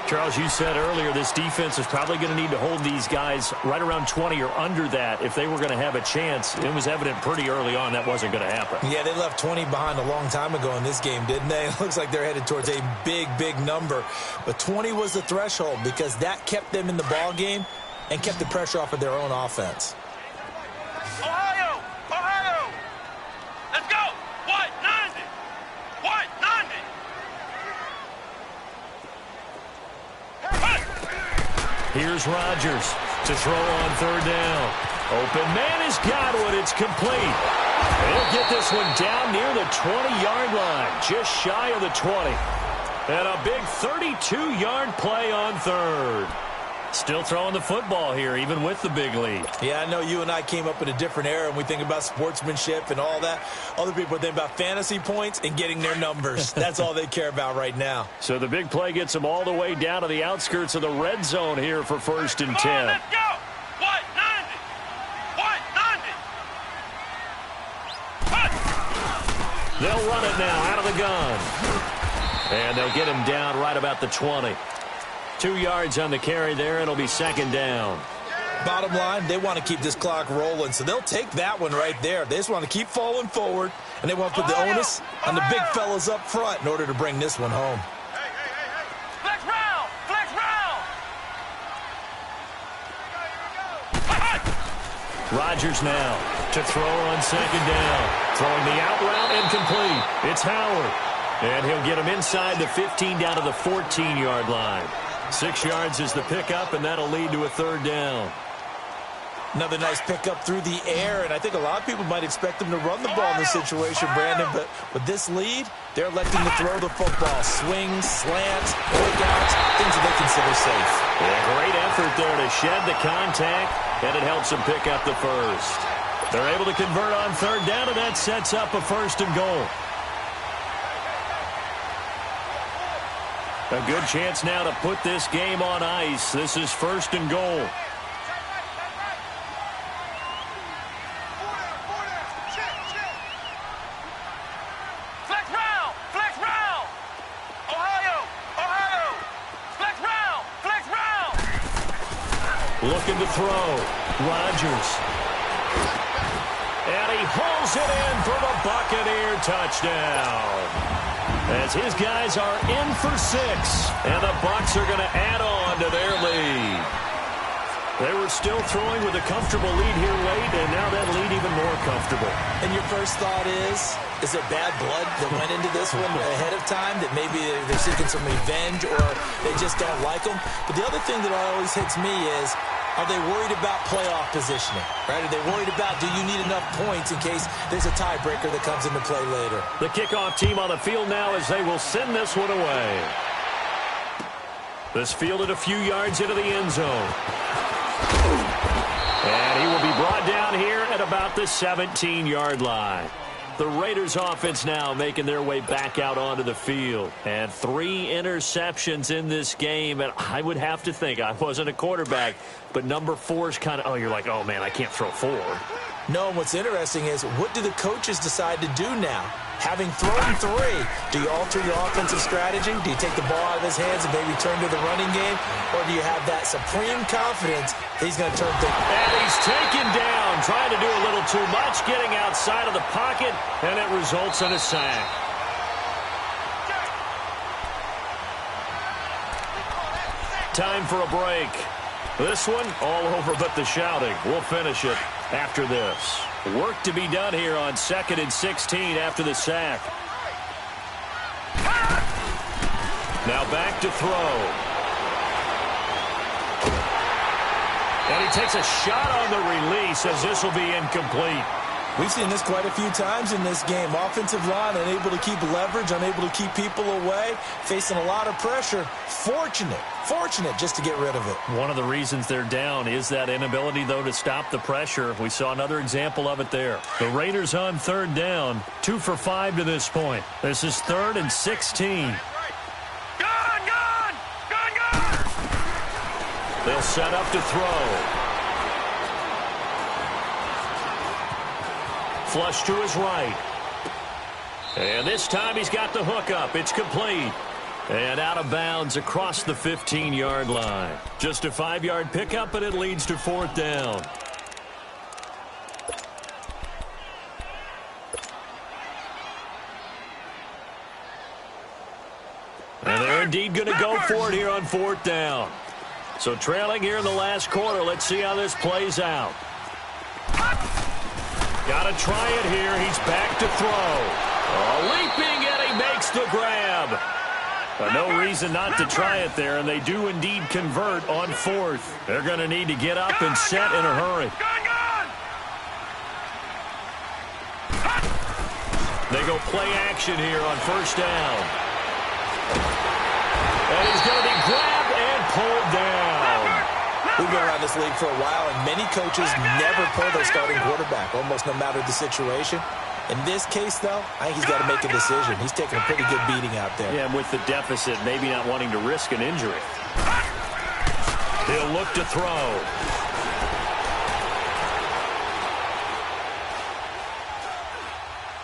Charles, you said earlier this defense is probably going to need to hold these guys right around 20 or under that if they were going to have a chance. It was evident pretty early on that wasn't going to happen. Yeah, they left 20 behind a long time ago in this game, didn't they? It looks like they're headed towards a big, big number. But 20 was the threshold because that kept them in the ball game and kept the pressure off of their own offense. Ohio! Ohio! Let's go! What? 90! What? 90! Here's Rodgers to throw on third down. Open man has got one. It's complete. He'll get this one down near the 20-yard line, just shy of the 20. And a big 32-yard play on third. Still throwing the football here, even with the big lead. Yeah, I know you and I came up in a different era, and we think about sportsmanship and all that. Other people think about fantasy points and getting their numbers. That's all they care about right now. So the big play gets them all the way down to the outskirts of the red zone here for 1st and 10. Come on, let's go! What? 90! What? 90! What? They'll run it now out of the gun. And they'll get him down right about the 20. 2 yards on the carry there. It'll be second down. Bottom line, they want to keep this clock rolling, so they'll take that one right there. They just want to keep falling forward, and they want to put the onus on the big fellas up front in order to bring this one home. Hey! Flex round! Flex round! Rodgers now to throw on second down. Throwing the out route incomplete. It's Howard. And he'll get him inside the 15 down to the 14-yard line. 6 yards is the pickup, and that'll lead to a third down. Another nice pickup through the air, and I think a lot of people might expect them to run the ball in this situation, Brandon, but with this lead, they're electing to throw the football. Swings, slants, quick outs, things that they consider safe. Yeah, great effort there to shed the contact, and it helps them pick up the first. They're able to convert on third down, and that sets up a 1st and goal. A good chance now to put this game on ice. This is 1st and goal. Flex round! Flex round! Ohio! Ohio! Flex round! Flex round! Looking to throw. Rodgers. And he hauls it in for the Buccaneer touchdown. As his guys are in for 6, and the Bucs are going to add on to their lead. They were still throwing with a comfortable lead here late, and now that lead even more comfortable. And your first thought is it bad blood that went into this one ahead of time, that maybe they're seeking some revenge or they just don't like them? But the other thing that always hits me is, are they worried about playoff positioning? Right? Are they worried about, do you need enough points in case there's a tiebreaker that comes into play later? The kickoff team on the field now as they will send this one away. This fielded a few yards into the end zone. And he will be brought down here at about the 17-yard line. The Raiders offense now making their way back out onto the field. And 3 interceptions in this game. And I would have to think, I wasn't a quarterback, but number 4 is kind of, oh, you're like, oh, man, I can't throw 4. No, what's interesting is, what do the coaches decide to do now? Having thrown 3, do you alter your offensive strategy? Do you take the ball out of his hands and maybe turn to the running game? Or do you have that supreme confidence that he's going to turn things? And he's taken down, trying to do a little too much, getting outside of the pocket, and it results in a sack. Time for a break. This one, all over but the shouting. We'll finish it after this. Work to be done here on 2nd and 16 after the sack. Now back to throw. And he takes a shot on the release as this will be incomplete. We've seen this quite a few times in this game. Offensive line unable to keep leverage, unable to keep people away, facing a lot of pressure. Fortunate just to get rid of it. One of the reasons they're down is that inability, though, to stop the pressure. We saw another example of it there. The Raiders on third down, 2 for 5 to this point. This is 3rd and 16. Gone! They'll set up to throw. Flush to his right. And this time he's got the hook up. It's complete. And out of bounds across the 15-yard line. Just a 5-yard pickup, and it leads to 4th down. And they're indeed going to go for it here on 4th down. So trailing here in the last quarter. Let's see how this plays out. Got to try it here. He's back to throw. Leaping, and he makes the grab. No reason not to try it there, and they do indeed convert on 4th. They're going to need to get up and set in a hurry. They go play action here on 1st down. And he's going to be grabbed and pulled down. We've been around this league for a while, and many coaches never pull their starting quarterback, almost no matter the situation. In this case, though, I think he's got to make a decision. He's taking a pretty good beating out there. Yeah, with the deficit, maybe not wanting to risk an injury. He'll look to throw.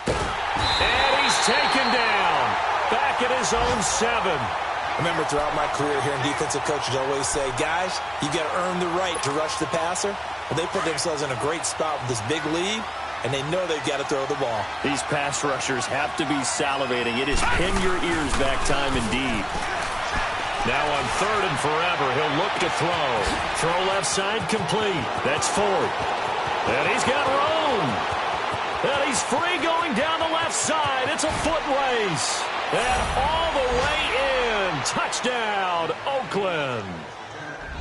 And he's taken down. Back at his own 7. Remember, throughout my career here in defensive coaches always say, guys, you got to earn the right to rush the passer. Well, they put themselves in a great spot with this big lead, and they know they've got to throw the ball. These pass rushers have to be salivating. It is pin your ears back time indeed. Now on 3rd and forever, he'll look to throw. Throw left side complete. That's 4th. And he's got room. And he's free going down the left side. It's a foot race. And all the way in. Touchdown, Oakland.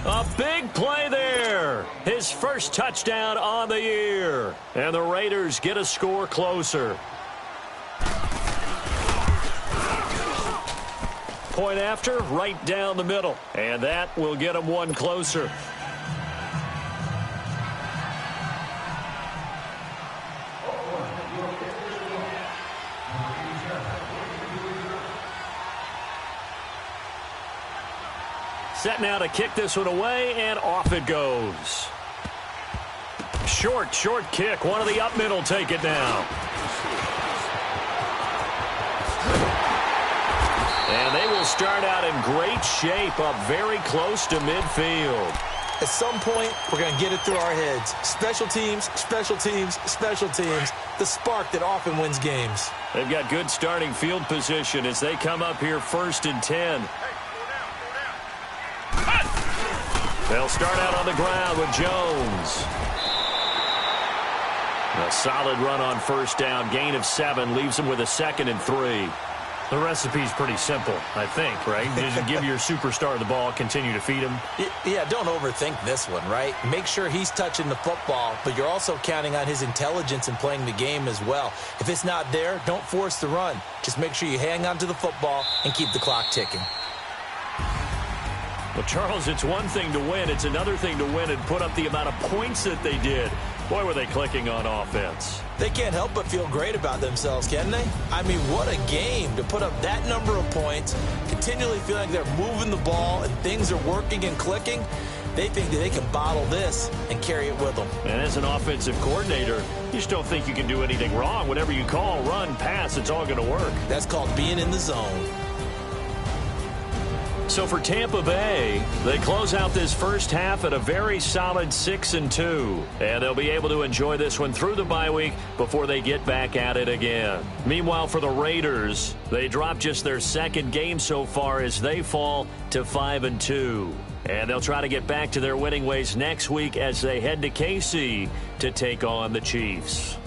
A big play there. His first touchdown on the year. And the Raiders get a score closer. Point after, right down the middle. And that will get them one closer. Set now to kick this one away, and off it goes. Short kick. One of the up middle take it now. And they will start out in great shape, up very close to midfield. At some point, we're going to get it through our heads. Special teams, special teams, special teams. The spark that often wins games. They've got good starting field position as they come up here 1st and 10. They'll start out on the ground with Jones. A solid run on 1st down. Gain of 7 leaves them with a 2nd and 3. The recipe's pretty simple, I think, right? Just give your superstar the ball, continue to feed him. Yeah, don't overthink this one, right? Make sure he's touching the football, but you're also counting on his intelligence in playing the game as well. If it's not there, don't force the run. Just make sure you hang on to the football and keep the clock ticking. Well, Charles, it's one thing to win. It's another thing to win and put up the amount of points that they did. Boy, were they clicking on offense. They can't help but feel great about themselves, can they? I mean, what a game to put up that number of points, continually feeling like they're moving the ball and things are working and clicking. They think that they can bottle this and carry it with them. And as an offensive coordinator, you just don't think you can do anything wrong. Whatever you call, run, pass, it's all going to work. That's called being in the zone. So for Tampa Bay, they close out this first half at a very solid 6-2. And they'll be able to enjoy this one through the bye week before they get back at it again. Meanwhile, for the Raiders, they drop just their 2nd game so far as they fall to 5-2. And they'll try to get back to their winning ways next week as they head to KC to take on the Chiefs.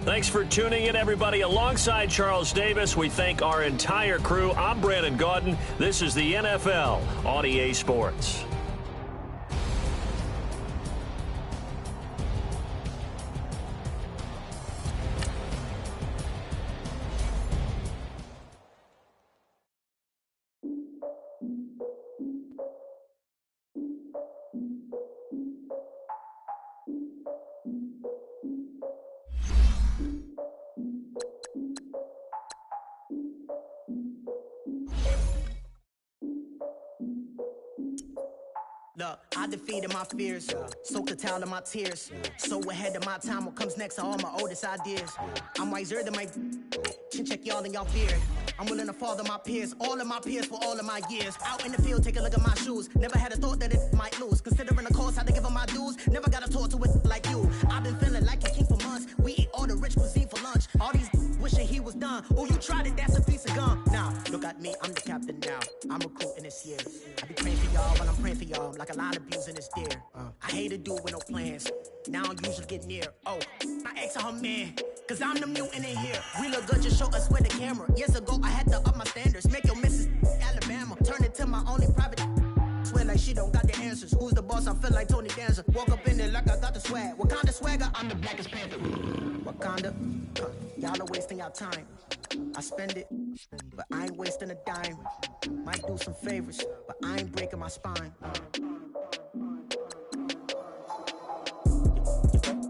Thanks for tuning in, everybody. Alongside Charles Davis, we thank our entire crew. I'm Brandon Gaudin. This is the NFL on EA Sports. I defeated my fears, soaked the towel in my tears. So ahead of my time, what comes next are all my oldest ideas. I'm wiser than my check y'all in y'all beard. I'm willing to father my peers, all of my peers for all of my years. Out in the field, take a look at my shoes. Never had a thought that it might lose. Considering the cost, how to give them my dues. Never got a talk to it like you. I've been feeling like a king for months. We eat all the rich cuisine for lunch. All these wishing he was done. Oh, you tried it, that's a piece of gum. Now, look at me, I'm the captain now. I'm recruiting this year. I be praying for y'all while I'm praying for y'all. I'm like a line abusing this deer. I hate to do it with no plans. Now I usually get near. Oh, my ex are her man. Cause I'm the mutant in here. We look good, just show us where the camera. Years ago, I had to up my standards. Make your missus Alabama. Turn it to my only private. Swear like she don't got the answers. Who's the boss? I feel like Tony Danza. Walk up in there like I got the swag. What kind of swagger? I'm the blackest panther. Wakanda. Y'all are wasting your time. I spend it, but I ain't wasting a dime. Might do some favors, but I ain't breaking my spine.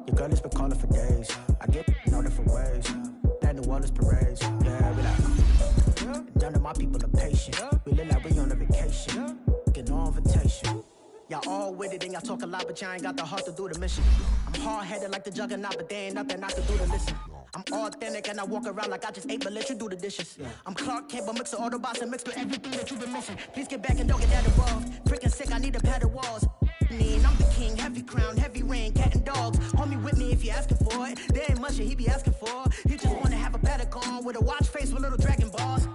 Your girl has been calling for days. I get in all different ways. That New Orleans parades. Yeah, we like. None of my people are patient. We live like we on a vacation. Get no invitation. Y'all all with it and y'all talk a lot, but y'all ain't got the heart to do the mission. I'm hard-headed like the juggernaut, but there ain't nothing I can do to listen. I'm authentic and I walk around like I just ate, but let you do the dishes. I'm Clark Kent, but mix of Autobots and mixed with everything that you've been missing. Please get back and don't get that involved. Freaking sick, I need a pad of walls. I'm the king, heavy crown, heavy rain, cat and dogs. Homie with me if you're asking for it. There ain't much that he be asking for. He just wanna have a paddock on with a watch face with little dragon balls.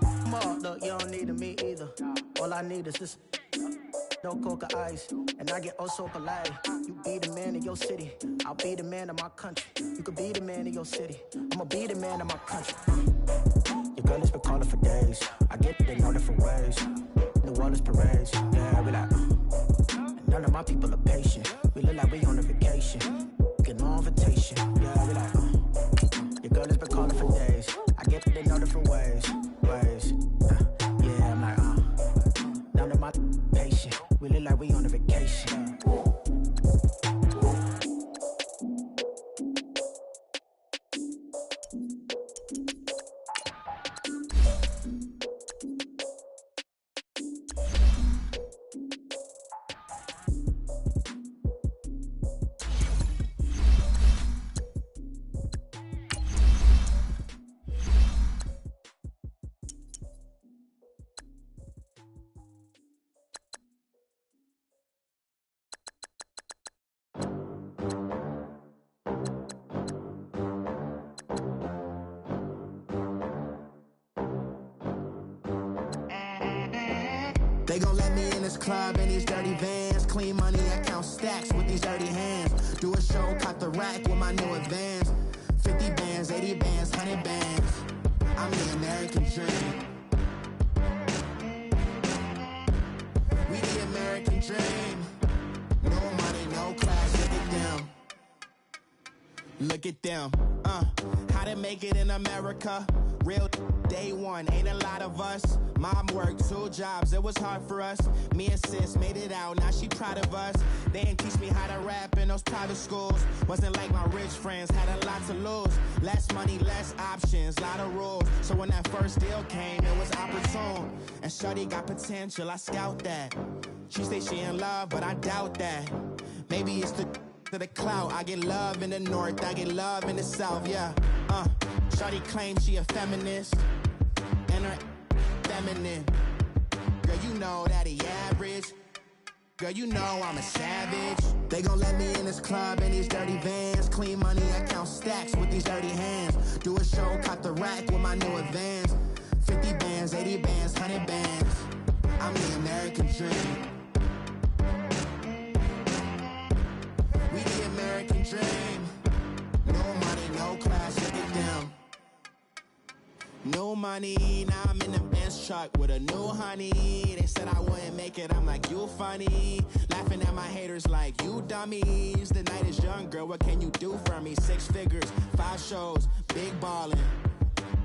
Look, you don't need me either. All I need is this. No coca ice, and I get oh so polite. You be the man of your city, I'll be the man of my country. You could be the man of your city, I'ma be the man of my country. Your girl has been calling for days. I get it in all different ways. New Orleans parades, yeah, we like. And none of my people are patient. We look like we on a vacation. Get no invitation, yeah, we like. Your girl has been calling for days. I get it in all different ways. Yeah, I'm like, none of my patient. We look like we on a vacation. They gon' let me in this club in these dirty vans. Clean money, I count stacks with these dirty hands. Do a show, caught the rack with my new advance. 50 bands, 80 bands, 100 bands. I'm the American dream. We the American dream. No money, no class, look at them. Look at them, how to make it in America. Real day one, ain't a lot of us. Mom worked 2 jobs, it was hard for us. Me and sis made it out, now she proud of us. They didn't teach me how to rap in those private schools. Wasn't like my rich friends, had a lot to lose. Less money, less options, lot of rules. So when that first deal came, it was opportune. And shorty got potential, I scout that. She say she in love, but I doubt that. Maybe it's to the clout. I get love in the north, I get love in the south, yeah. Shorty claims she a feminist, and her feminine. Girl, you know that he average. Girl, you know I'm a savage. They gon' let me in this club in these dirty vans. Clean money, I count stacks with these dirty hands. Do a show, caught the rack with my new advance. 50 bands, 80 bands, 100 bands. I'm the American dream. We the American dream. No money, no class, look at them. No money, now I'm in the Benz truck with a new honey. They said I wouldn't make it, I'm like, you funny. Laughing at my haters like, you dummies. The night is young, girl, what can you do for me? 6 figures, 5 shows, big ballin'.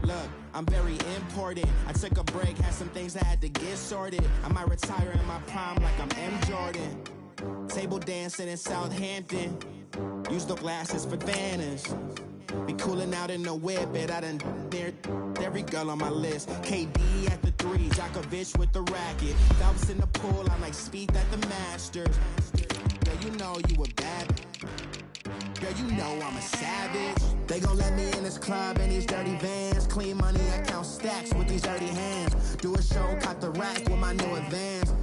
Look, I'm very important. I took a break, had some things I had to get sorted. I might retire in my prime like I'm M. Jordan. Table dancing in Southampton. Use the glasses for banners. Be cooling out in the whip, but I done dared every girl on my list. KD at the 3, Djokovic with the racket. Phelps in the pool, I'm like Speed at the Masters. you know you a bad. Girl, you know I'm a savage. They gon' let me in this club in these dirty vans. Clean money, I count stacks with these dirty hands. Do a show, cop the rack with my new advance.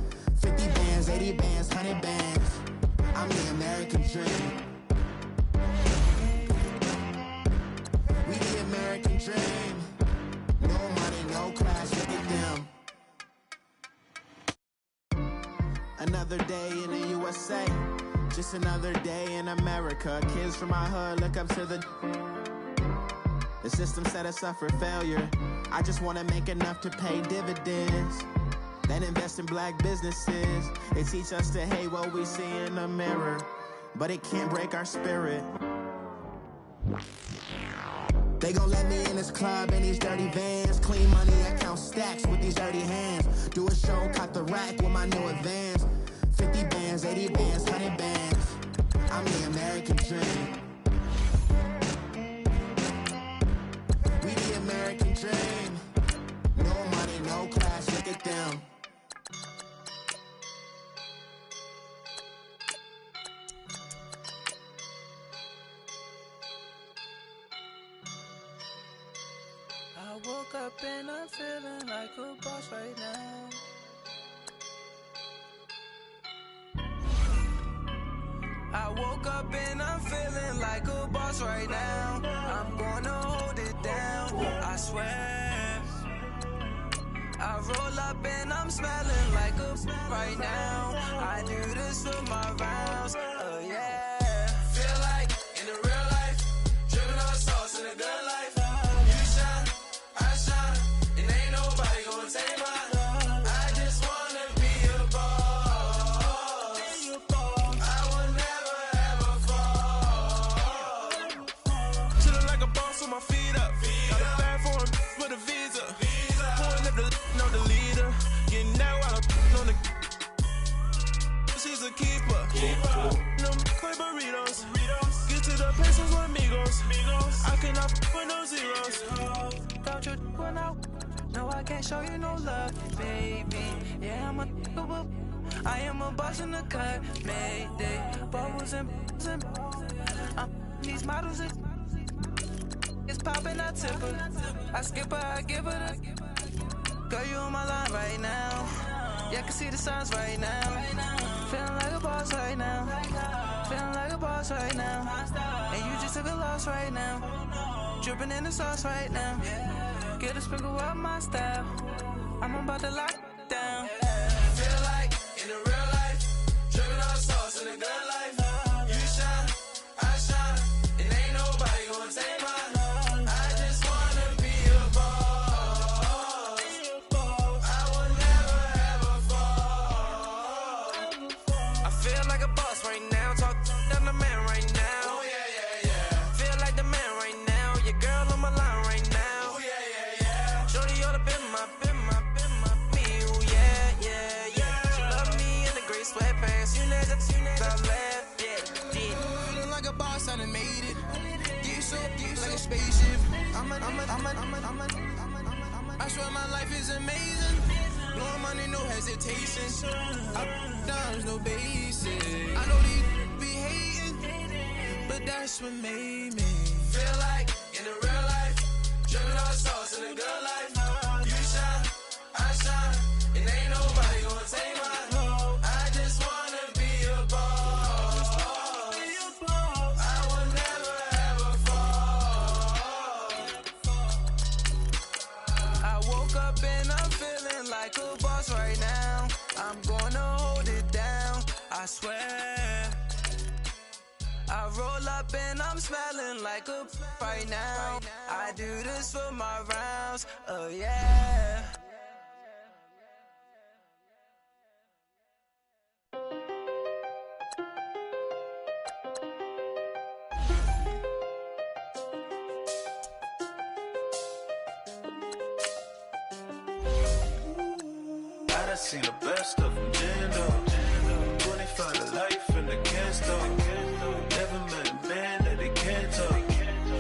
50 bands, 80 bands, 100 bands. I'm the American dream. We the American dream. No money, no class, look at them. Another day in the USA. Just another day in America. Kids from my hood look up to the system set us up for failure. I just wanna make enough to pay dividends, then invest in black businesses. They teach us to hate what we see in the mirror, but it can't break our spirit. They gon' let me in this club in these dirty vans. Clean money, I count stacks with these dirty hands. Do a show, cop the rack with my new advance. 50 bands, 80 bands, 100 bands. I'm the American dream. We the American dream. No money, no class, look at them. I woke up and I'm feeling like a boss right now. I woke up and I'm feeling like a boss right now. I'm gonna hold it down, I swear. I roll up and I'm smelling like a right now. I do this for my rounds, oh yeah. Feel like in the real life, dripping on sauce in a good life. You shine, I shine, and ain't nobody gonna take mine. I just wanna be a boss. I will never ever fall. Chillin' like a boss with my feet up. Got a bag for him with a visa. Pulling up the leader. Getting that while I'm on the. She's a keeper. No quick burritos. Get to the pesos with amigos. I cannot with no zeros. Don't you run out? No, I can't show you no love, baby. Yeah, I am a boss in the cut. Mayday. Bubbles and these models. It's popping, I tip her. I skip her, I give her the. Girl, you on my line right now. Yeah, I can see the signs right now. Feeling like a boss right now. Feeling like a boss right now. And you just took a loss right now. Dripping in the sauce right now. Get a sprinkle up my style. I'm about to lock down. Feel like in the real life, dripping on sauce in the good life. You shine, I shine, and ain't nobody gonna take mine. I just wanna be a boss. I will never ever fall. I feel like a boss right now. Talk down the man right now. Oh yeah. Feel like the man right now. Your girl on my line right now. Oh yeah. Shorty all up in my me. Oh yeah. She love me in the gray sweatpants. You never left. Yeah. Feeling like a boss, I done made it. Get so like a spaceship. I swear my life is amazing. Blowing money, no hesitation. Down, no basic. I know these be hating, but that's what made me feel like in the real life, dripping on sauce in the good life. You shine, I shine, and ain't nobody gonna take mine. I just wanna be a boss. I will never ever fall. I woke up and I'm feeling like a boss right now. I'm gonna hold it down, I swear. I roll up and I'm smelling like a right now. I do this for my rounds, oh yeah. I done seen the best of them, Jando. 25 to life in the can't stop. Never met a man that they can't talk.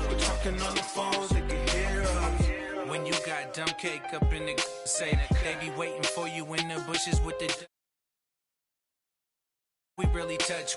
We're talking on the phones, they can hear us. When you got dumb cake up in the say that they be waiting for you in the bushes with the. We really touch.